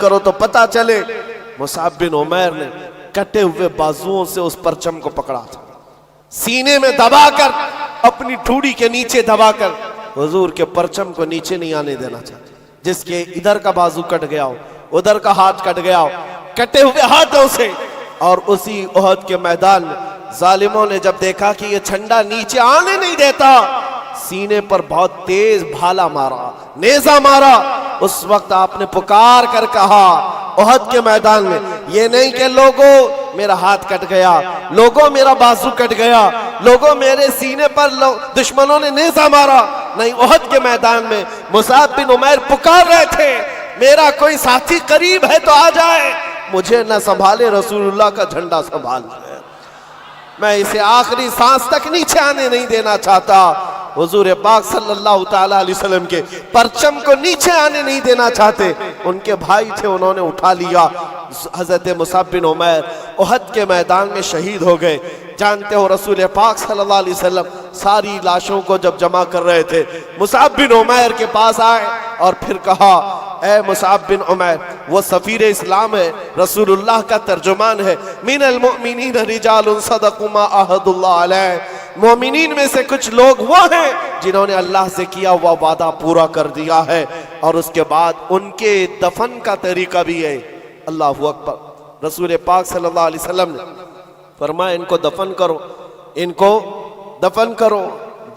کرو تو پتہ چلے مصعب بن عمیر نے کٹے ہوئے بازوؤں سے اس پرچم کو پکڑا تھا, سینے میں دبا کر, اپنی ٹھوڑی کے نیچے دبا کر حضور کے پرچم کو نیچے نہیں آنے دینا چاہتے. جس کے ادھر کا بازو کٹ گیا ہو, ادھر کا ہاتھ کٹ گیا ہو, کٹے ہوئے ہاتھوں سے. اور اسی احد کے میدان میں ظالموں نے جب دیکھا کہ یہ جھنڈا نیچے آنے نہیں دیتا, سینے پر بہت تیز بھالا مارا, نیزہ مارا. اس وقت آپ نے پکار کر کہا احد کے میدان میں, یہ نہیں کہ لوگوں میرا ہاتھ کٹ گیا, لوگوں میرا بازو کٹ گیا, لوگوں میرے سینے پر دشمنوں نے نیزہ مارا. نہیں, احد کے میدان میں مصعب بن عمیر پکار رہے تھے میرا کوئی ساتھی قریب ہے تو آ جائے, مجھے نہ سنبھالے رسول اللہ کا جھنڈا سنبھال لے, میں اسے آخری سانس تک نیچے آنے نہیں دینا چاہتا. حضور پاک صلی اللہ تعالی علیہ وسلم کے پرچم کو نیچے آنے نہیں دینا چاہتے. ان کے بھائی تھے, انہوں نے اٹھا لیا. حضرت مصعب بن عمیر احد کے میدان میں شہید ہو گئے. جانتے ہو رسول پاک صلی اللہ علیہ وسلم ساری لاشوں کو جب جمع کر رہے تھے, مصعب بن عمیر کے پاس آئے اور پھر کہا اے مصعب بن عمیر, وہ سفیر اسلام ہے, رسول اللہ کا ترجمان ہے. من المؤمنین رجال صدقوا ما عاہدوا اللہ علیہ, مومنین میں سے کچھ لوگ وہ ہیں جنہوں نے اللہ سے کیا ہوا وعدہ پورا کر دیا ہے. اور اس کے بعد ان کے دفن کا طریقہ بھی ہے. اللہ اکبر. رسول پاک صلی اللہ علیہ وسلم نے فرمایا ان کو دفن کرو, ان کو دفن کرو.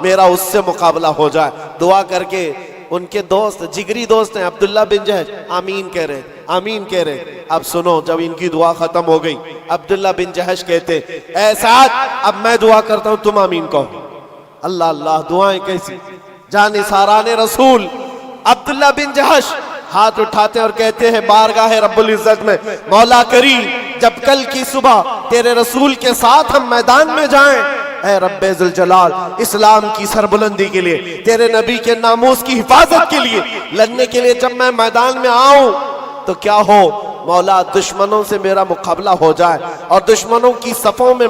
میرا اس سے مقابلہ ہو جائے۔ دعا کر کے ان کے دوست، جگری دوست ہیں عبداللہ بن جہش، آمین کہہ رہے، آمین کہہ رہے۔ اب سنو، جب ان کی دعا ختم ہو گئی، عبداللہ بن جہش کہتے اے سعد اب میں دعا کرتا ہوں تم آمین کہو۔ اللہ اللہ، دعائیں کیسی! جانثاران رسول عبداللہ بن جہش ہاتھ اٹھاتے ہیں اور کہتے ہیں بارگاہ رب العزت میں مولا کریم جب کل کی صبح تیرے رسول کے ساتھ ہم میدان میں جائیں، اے رب ذوالجلال اسلام کی سربلندی کے لیے، تیرے نبی کے ناموس کی حفاظت کے لیے لڑنے کے لیے جب میں میدان میں آؤں تو کیا ہو مولا دشمنوں سے میرا مقابلہ ہو جائے اور دشمنوں کی صفوں میں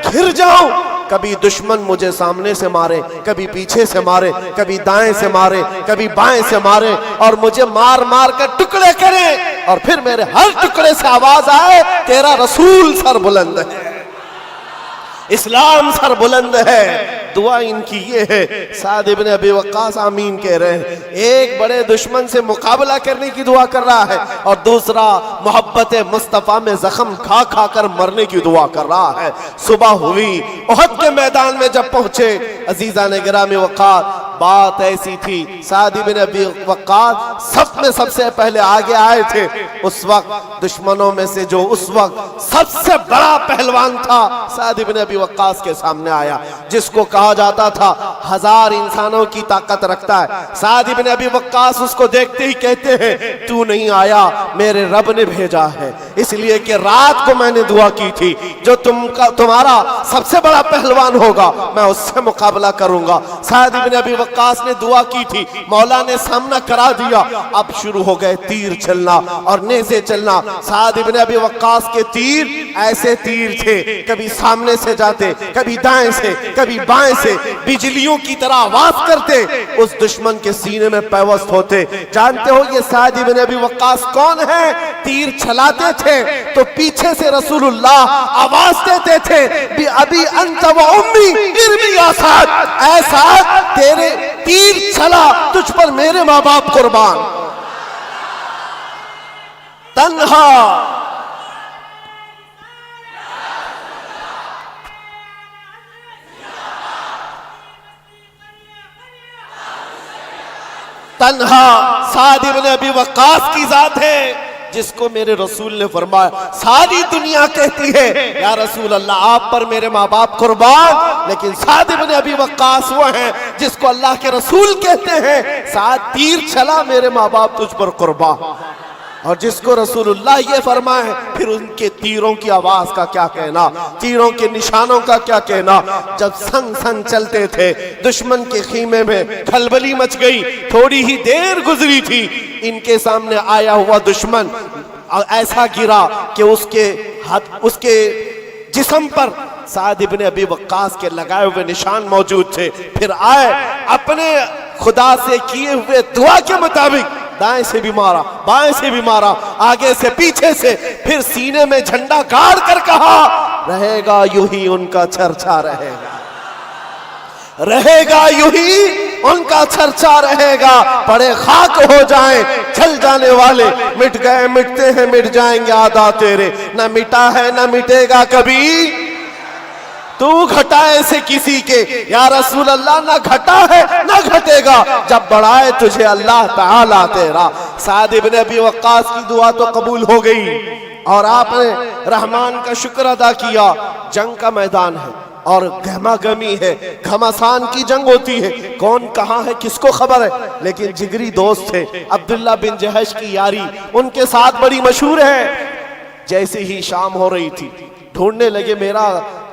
گھر جاؤں۔ کبھی دشمن مجھے سامنے سے مارے، کبھی پیچھے سے مارے، کبھی دائیں سے مارے، کبھی بائیں سے مارے اور مجھے مار مار کر ٹکڑے کریں اور پھر میرے ہر ٹکڑے سے آواز آئے تیرا رسول سر بلند ہے، اسلام سر بلند ہے۔ دعا ان کی یہ ہے۔ سعد بن ابی وقاص آمین کہہ رہے ہیں، ایک بڑے دشمن سے مقابلہ کرنے کی دعا کر رہا ہے اور دوسرا محبت مصطفیٰ میں زخم کھا کھا کر مرنے کی دعا کر رہا ہے۔ صبح ہوئی، احد کے میدان میں جب پہنچے عزیزان گرامی وقار، بات ایسی تھی سعد بن ابی وقاص صف میں سب سے پہلے آگے آئے تھے۔ اس وقت دشمنوں میں سے جو اس وقت سب سے بڑا پہلوان تھا سعد بن ابی وقاص کے سامنے آیا، جس کو کہا جاتا تھا 1000 انسانوں کی طاقت رکھتا ہے۔ سعد بن ابی وقاص اس کو دیکھتے ہی کہتے ہیں تو نہیں آیا، میرے رب نے بھیجا ہے، اس لیے کہ رات کو میں نے دعا کی تھی جو تمہارا سب سے بڑا پہلوان ہوگا میں اس سے مقابلہ کروں گا۔ سعد بن ابی وقاص نے دعا کی تھی، مولا نے سامنا کرا دیا۔ اب شروع ہو گئے تیر چلنا اور نیزے چلنا۔ سعد بن ابی وقاص کے تیر ایسے تیر تھے، کبھی سامنے سے جاتے، کبھی دائیں سے، کبھی بائیں سے، بجلیوں کی طرح آواز کرتے، اس دشمن کے سینے میں پیوست ہوتے۔ جانتے ہو یہ سعد بن ابی وقاص کون ہے؟ تیر چلاتے تھے تو پیچھے سے رسول اللہ آواز دیتے تھے بی ابی انت و امی ارمی یا سعد، اے سعد تیرے تیر چلا تجھ پر میرے ماں باپ قربان۔ تنہا تنہا سعد بن ابی وقاص کی ذات ہے جس کو میرے رسول نے فرمایا، ساری دنیا کہتی ہے یا رسول اللہ آپ پر میرے ماں باپ قربان، لیکن سعد بن ابی وقاص وہ ہیں جس کو اللہ کے رسول کہتے ہیں سعد تیر چلا میرے ماں باپ تجھ پر قربان۔ اور جس کو رسول اللہ یہ فرمائے پھر ان کے تیروں کی آواز کا کیا کہنا، تیروں کے نشانوں کا کیا کہنا۔ جب سنگ سنگ چلتے تھے دشمن کے خیمے میں کھلبلی مچ گئی، تھوڑی ہی دیر گزری تھی، ان کے سامنے آیا ہوا دشمن ایسا گرا کہ اس کے جسم پر سعد بن ابی وقاص کے لگائے ہوئے نشان موجود تھے۔ پھر آئے اپنے خدا سے کیے ہوئے دعا کے مطابق دائیں سے بھی مارا، بائیں سے بھی مارا، آگے سے پیچھے سے، پھر سینے میں جھنڈا گاڑ کر کہا رہے گا یوں ہی ان کا چرچا رہے گا، رہے گا یوں ہی ان کا چرچا رہے گا، پڑے خاک ہو جائیں چل جانے والے، مٹ گئے مٹتے ہیں مٹ جائیں گے عادا تیرے، نہ مٹا ہے نہ مٹے گا کبھی تو گھٹائے سے کسی کے، یا رسول اللہ نہ گھٹا ہے نہ گھٹے گا جب بڑھائے تجھے اللہ تعالیٰ تیرا۔ سعد بن ابی وقاص کی دعا تو قبول ہو گئی اور آپ نے رحمان کا شکر ادا کیا۔ جنگ کا میدان ہے اور گہما گہمی ہے، گھمسان کی جنگ ہوتی ہے، کون کہاں ہے کس کو خبر ہے، لیکن جگری دوست تھے عبداللہ بن جہش کی یاری ان کے ساتھ بڑی مشہور ہے۔ جیسے ہی شام ہو رہی تھی ڈھونڈنے لگے میرا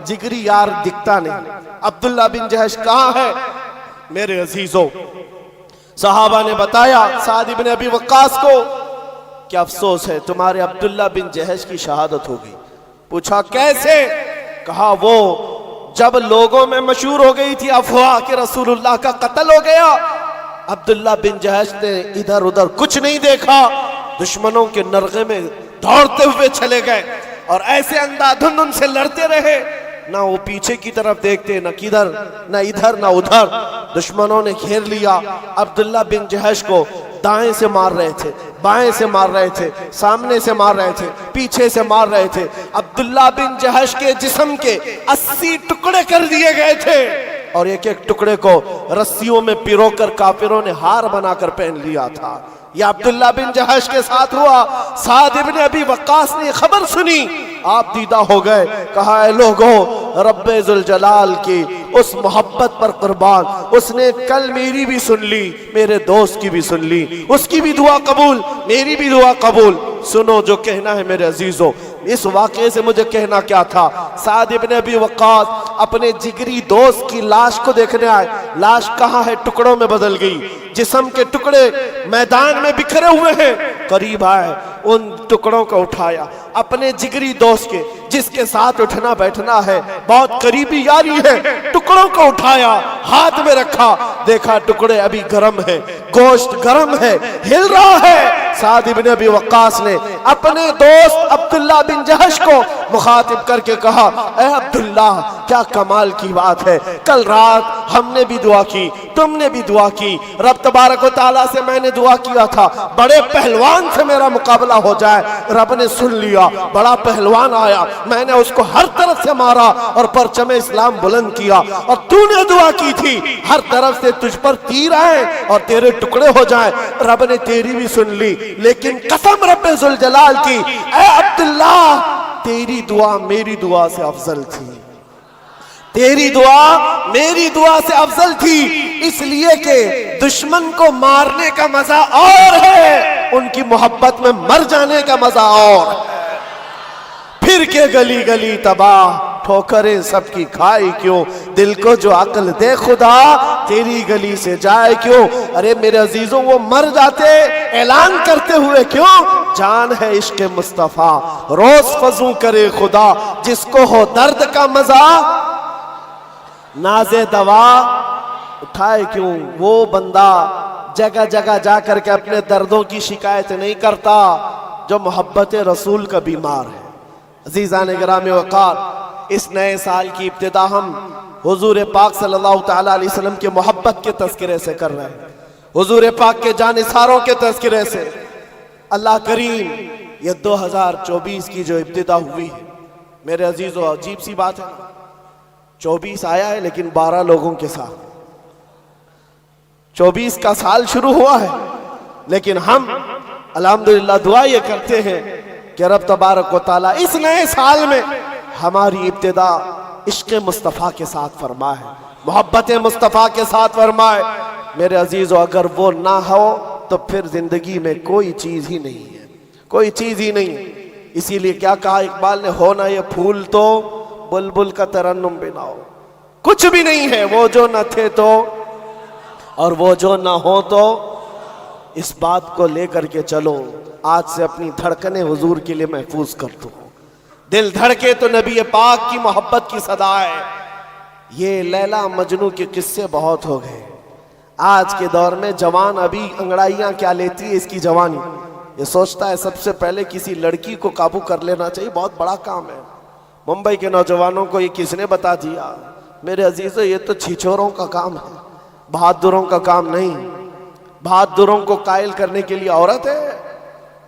جگری یار دکھتا نہیں، عبداللہ بن جہش کہاں ہے؟ میرے عزیزوں صحابہ نے بتایا سعد بن ابی وقاص کو کہ افسوس ہے تمہارے عبداللہ بن جہش کی شہادت ہو گئی۔ پوچھا کیسے؟ کہا وہ جب لوگوں میں مشہور ہو گئی تھی افواہ کہ رسول اللہ کا قتل ہو گیا، عبداللہ بن جہش نے ادھر ادھر کچھ نہیں دیکھا، دشمنوں کے نرغے میں دوڑتے ہوئے چلے گئے اور ایسے اندھادھند ان سے لڑتے رہے، نہ وہ پیچھے کی طرف دیکھتے، نہ ادھر نہ ادھر، دشمنوں نے گھیر لیا عبداللہ بن جہش کو، دائیں سے مار رہے تھے، بائیں سے مار رہے تھے، سامنے سے مار رہے تھے، پیچھے سے مار رہے تھے۔ عبداللہ بن جہش کے جسم کے 80 ٹکڑے کر دیے گئے تھے، اور ایک ایک ٹکڑے کو رسیوں میں پیرو کر کافروں نے ہار بنا کر پہن لیا تھا۔ یہ عبداللہ بن جہش کے ساتھ ہوا۔ سعد ابن ابی وقاص نے خبر سنی، آپ دیدہ ہو گئے، کہا اے لوگوں، رب ذوالجلال کی اس محبت پر قربان، اس نے کل میری بھی سن لی، میرے دوست کی بھی سن لی، اس کی بھی دعا قبول، میری بھی دعا قبول۔ سنو جو کہنا ہے میرے عزیزوں، اس واقعے سے مجھے کہنا کیا تھا۔ سعد ابن ابی وقاص اپنے جگری دوست کی لاش کو دیکھنے آئے، لاش کہاں ہے؟ ٹکڑوں میں بدل گئی، جسم کے ٹکڑے میدان میں بکھرے ہوئے ہیں۔ قریب آئے، ان ٹکڑوں کو اٹھایا، اپنے جگری دوست کے جس کے ساتھ اٹھنا بیٹھنا ہے، بہت قریبی یاری ہے، ٹکڑوں کو اٹھایا، ہاتھ میں رکھا، دیکھا ٹکڑے ابھی گرم ہے، گوشت گرم ہے، ہل رہا ہے۔ سعد ابن ابی وقاص نے اپنے دوست عبداللہ بن جہش کو مخاطب کر کے کہا، اے عبداللہ، کیا کمال کی بات ہے، کل رات ہم نے بھی دعا کی، تم نے بھی دعا کی، رب تبارک و تعالیٰ سے میں نے دعا کیا تھا بڑے پہلوان سے میرا مقابلہ ہو جائے، رب نے سن لیا، بڑا پہلوان آیا، میں نے اس کو ہر طرف سے مارا اور پرچم اسلام بلند کیا، اور تو نے دعا کی تھی ہر طرف سے تجھ پر تیر آئے اور تیرے ٹکڑے ہو جائیں، رب نے تیری بھی سن لی، لیکن قسم رب ذوالجلال کی، اے عبداللہ، تیری دعا میری دعا سے افضل تھی، تیری دعا میری دعا سے افضل تھی، اس لیے کہ دشمن کو مارنے کا مزہ اور ہے، ان کی محبت میں مر جانے کا مزہ اور ہے۔ پھر کے گلی گلی تباہ، ٹھوکریں سب کی کھائی کیوں، دل کو جو عقل دے خدا، تیری گلی سے جائے کیوں۔ ارے میرے عزیزوں، وہ مر جاتے اعلان کرتے ہوئے کیوں، جان ہے عشق مصطفیٰ، روز فضو کرے خدا، جس کو ہو درد کا مزہ ناز دوا اٹھائے کیوں۔ وہ بندہ جگہ جگہ جا کر کے اپنے دردوں کی شکایت نہیں کرتا جو محبت رسول کا بیمار ہے۔ عزیزان گرامی وقار، اس نئے سال کی ابتدا ہم حضور پاک صلی اللہ تعالیٰ علیہ وسلم کے محبت کے تذکرے سے کر رہے ہیں، حضور پاک کے جانثاروں کے تذکرے سے۔ اللہ کریم، یہ 2024 کی جو ابتدا ہوئی ہے میرے عزیزو، عجیب سی بات ہے، 24 آیا ہے لیکن 12 لوگوں کے ساتھ 24 کا سال شروع ہوا ہے، لیکن ہم الحمدللہ دعا یہ کرتے ہیں کہ رب تبارک و تعالیٰ اس نئے سال میں ہماری ابتدا عشق مصطفیٰ کے ساتھ فرمائے، محبت مصطفیٰ کے ساتھ فرمائے۔ میرے عزیزو، اگر وہ نہ ہو تو پھر زندگی میں کوئی چیز ہی نہیں ہے، کوئی چیز ہی نہیں۔ اسی لیے کیا کہا اقبال نے، ہونا یہ پھول تو بلبل کا ترنم بھی نہ ہو، کچھ بھی نہیں ہے، وہ جو نہ تھے تو اور وہ جو نہ ہو تو۔ اس بات کو لے کر کے چلو، آج سے اپنی دھڑکنیں حضور کے لیے محفوظ کر دو، دل دھڑکے تو نبی پاک کی محبت کی صدا ہے۔ یہ لیلا مجنو کے قصے بہت ہو گئے، آج کے دور میں جوان ابھی انگڑائیاں کیا لیتی ہے اس کی جوانی، یہ سوچتا ہے سب سے پہلے کسی لڑکی کو قابو کر لینا چاہیے، بہت بڑا کام ہے۔ ممبئی کے نوجوانوں کو یہ کس نے بتا دیا؟ میرے عزیزو، یہ تو چھچوروں کا کام ہے، بہادروں کا کام نہیں۔ بہادروں کو قائل کرنے کے لیے عورت ہے،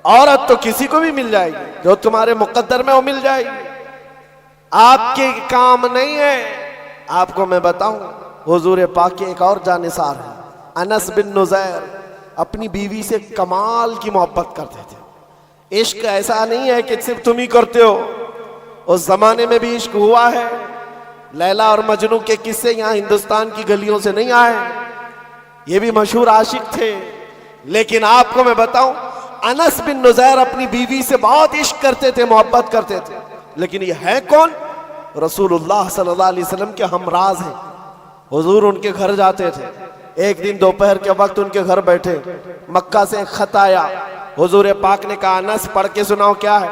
عورت تو کسی کو بھی مل جائے گی، جو تمہارے مقدر میں وہ مل جائے گی، آپ کے کام نہیں ہے۔ آپ کو میں بتاؤں، حضور پاک کے ایک اور جانثار ہیں، انس بن نزیر، اپنی بیوی سے کمال کی محبت کرتے تھے۔ عشق ایسا نہیں ہے کہ صرف تم ہی کرتے ہو، اس زمانے میں بھی عشق ہوا ہے۔ لیلا اور مجنو کے قصے یہاں ہندوستان کی گلیوں سے نہیں آئے، یہ بھی مشہور عاشق تھے، لیکن آپ کو میں بتاؤں، انس بن نزیر اپنی بیوی سے بہت عشق کرتے تھے، محبت کرتے تھے، لیکن یہ ہے کون؟ رسول اللہ صلی اللہ علیہ وسلم کے ہمراز ہیں۔ حضور ان کے گھر جاتے تھے، ایک دن دوپہر کے وقت ان کے گھر بیٹھے، مکہ سے ایک خط آیا، حضور پاک نے کہا انس پڑھ کے سناؤ کیا ہے۔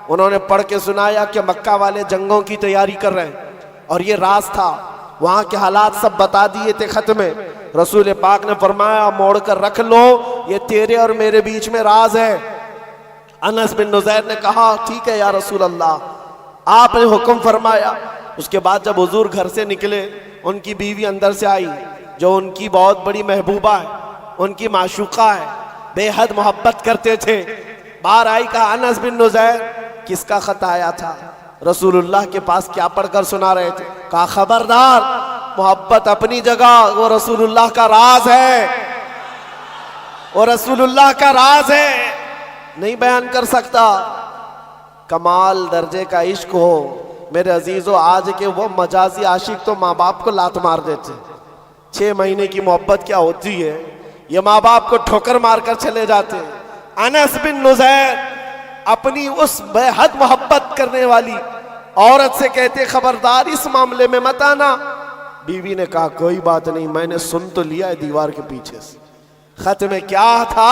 انہوں نے پڑھ کے سنایا کہ مکہ والے جنگوں کی تیاری کر رہے ہیں، اور یہ راز تھا، وہاں کے حالات سب بتا دیے تھے خط میں۔ رسول پاک نے فرمایا موڑ کر رکھ لو، یہ تیرے اور میرے بیچ میں راز ہے۔ انس بن نزیر نے کہا ٹھیک ہے یا رسول اللہ، آپ نے حکم فرمایا۔ اس کے بعد جب حضور گھر سے نکلے، ان کی بیوی اندر سے آئی، جو ان کی بہت بڑی محبوبہ ہے، ان کی معشوقہ ہے، بے حد محبت کرتے تھے. بار آئی کہا انس بن نزیر کس کا خط آیا تھا؟ رسول اللہ کے پاس کیا پڑھ کر سنا رہے تھے؟ کہا خبردار، محبت اپنی جگہ، وہ رسول اللہ کا راز ہے، وہ رسول اللہ کا راز ہے، نہیں بیان کر سکتا. کمال درجے کا عشق ہو میرے عزیزو. آج کے وہ مجازی عاشق تو ماں باپ کو لات مار دیتے. 6 مہینے کی محبت کیا ہوتی ہے، یہ ماں باپ کو ٹھوکر مار کر چلے جاتے. انس بن نزیر اپنی اس بے حد محبت کرنے والی عورت سے کہتے خبردار اس معاملے میں مت آنا. بیوی نے کہا کوئی بات نہیں، میں نے سن تو لیا ہے دیوار کے پیچھے سے. خط میں کیا تھا؟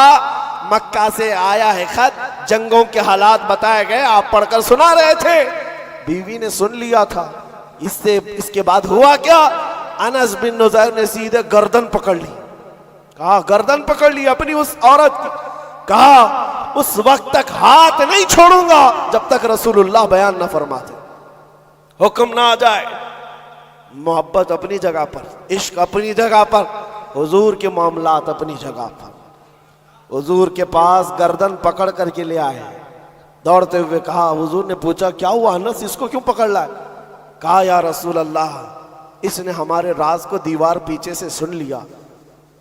مکہ سے آیا ہے خط، جنگوں کے حالات بتائے گئے، آپ پڑھ کر سنا رہے تھے. بیوی نے سن لیا تھا. اس کے بعد ہوا کیا؟ انس بن نزیر نے سیدھے گردن پکڑ لی. کہا گردن پکڑ لی اپنی اس عورت کی. کہا اس وقت تک ہاتھ نہیں چھوڑوں گا جب تک رسول اللہ بیان نہ فرماتے، حکم نہ آ جائے. محبت اپنی جگہ پر، عشق اپنی جگہ پر، حضور کے معاملات اپنی جگہ پر. حضور کے پاس گردن پکڑ کر کے لے آئے. دوڑتے ہوئے کہا، حضور نے پوچھا کیا ہوا انس، اس کو کیوں پکڑ لائے؟ کہا یا رسول اللہ اس نے ہمارے راز کو دیوار پیچھے سے سن لیا.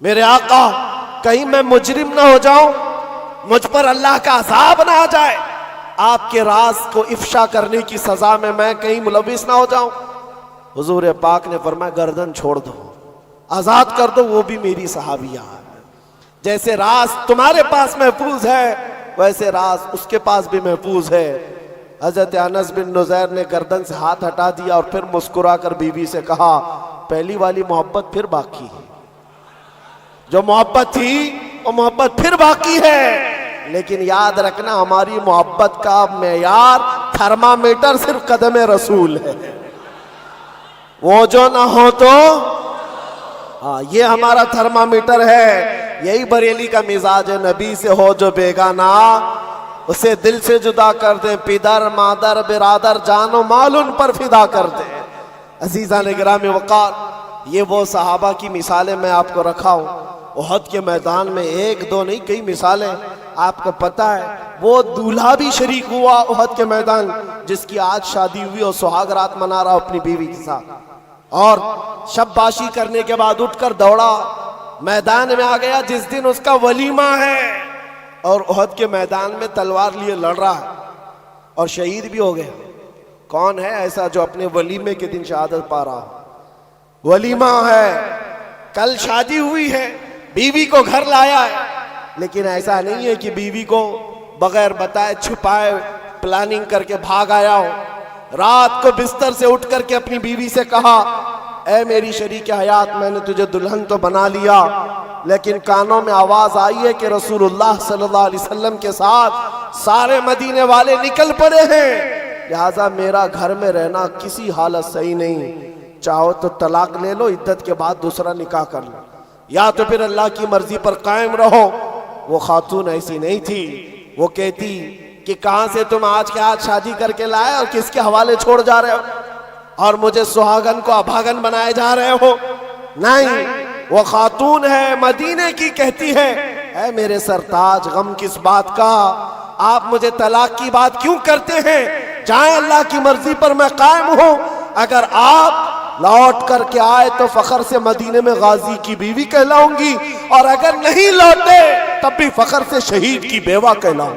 میرے آقا کہیں میں مجرم نہ ہو جاؤں، مجھ پر اللہ کا عذاب نہ آ جائے، آپ کے راز کو افشا کرنے کی سزا میں کہیں ملوث نہ ہو جاؤں. حضور پاک نے فرمایا گردن چھوڑ دو، آزاد کر دو، وہ بھی میری صحابیہ ہے. جیسے راز تمہارے پاس محفوظ ہے ویسے راز اس کے پاس بھی محفوظ ہے. حضرت انس بن نزیر نے گردن سے ہاتھ ہٹا دیا اور پھر مسکرا کر بیوی سے کہا پہلی والی محبت پھر باقی ہے، جو محبت تھی وہ محبت پھر باقی ہے. لیکن یاد رکھنا ہماری محبت کا معیار تھرمامیٹر صرف قدم رسول ہے. وہ جو نہ ہو تو یہ ہمارا تھرمامیٹر ہے. یہی بریلی کا مزاج ہے، نبی سے ہو جو بیگانہ اسے دل سے جدا کر دیں، پدر مادر برادر جان و مال ان پر فدا کر دیں. عزیزان گرامی وقار، یہ وہ صحابہ کی مثالیں میں آپ کو رکھا ہوں. احد کے میدان میں 1 2 نہیں کئی مثالیں آپ کو پتہ ہے. وہ دولہا بھی شریک ہوا احد کے میدان جس کی آج شادی ہوئی اور سہاگ رات منا رہا اپنی بیوی کے ساتھ، اور شب باشی کرنے کے بعد اٹھ کر دوڑا میدان میں آ گیا جس دن اس کا ولیمہ ہے، اور احد کے میدان میں تلوار لیے لڑ رہا ہے اور شہید بھی ہو گیا. کون ہے ایسا جو اپنے ولیمے کے دن شہادت پا رہا ہو؟ ولیمہ ہے، کل شادی ہوئی ہے، بیوی کو گھر لایا ہے، لیکن ایسا نہیں ہے کہ بیوی کو بغیر بتائے چھپائے پلاننگ کر کے بھاگ آیا ہو. رات کو بستر سے اٹھ کر کے اپنی بیوی سے کہا اے میری شریک حیات، میں نے تجھے دلہن تو بنا لیا لیکن کانوں میں آواز آئی ہے کہ رسول اللہ صلی اللہ علیہ وسلم کے ساتھ سارے مدینے والے نکل پڑے ہیں، لہٰذا میرا گھر میں رہنا کسی حالت صحیح نہیں. چاہو تو طلاق لے لو، عدت کے بعد دوسرا نکاح کر لو، یا تو پھر اللہ کی مرضی پر قائم رہو. وہ خاتون ایسی نہیں تھی. وہ کہتی کہ کہاں سے تم آج کے آج شادی کر کے لائے اور کس کے حوالے چھوڑ جا رہے ہو اور مجھے سہاگن کو ابھاگن بنائے جا رہے ہو؟ نہیں، وہ خاتون ہے مدینے کی، کہتی ہے اے میرے سرتاج غم کس بات کا، آپ مجھے طلاق کی بات کیوں کرتے ہیں؟ جائیں، اللہ کی مرضی پر میں قائم ہوں. اگر آپ لوٹ کر کے آئے تو فخر سے مدینے میں غازی کی بیوی کہلاؤں گی، اور اگر نہیں لوٹے تب بھی فخر سے شہید کی بیوہ کہلاؤں.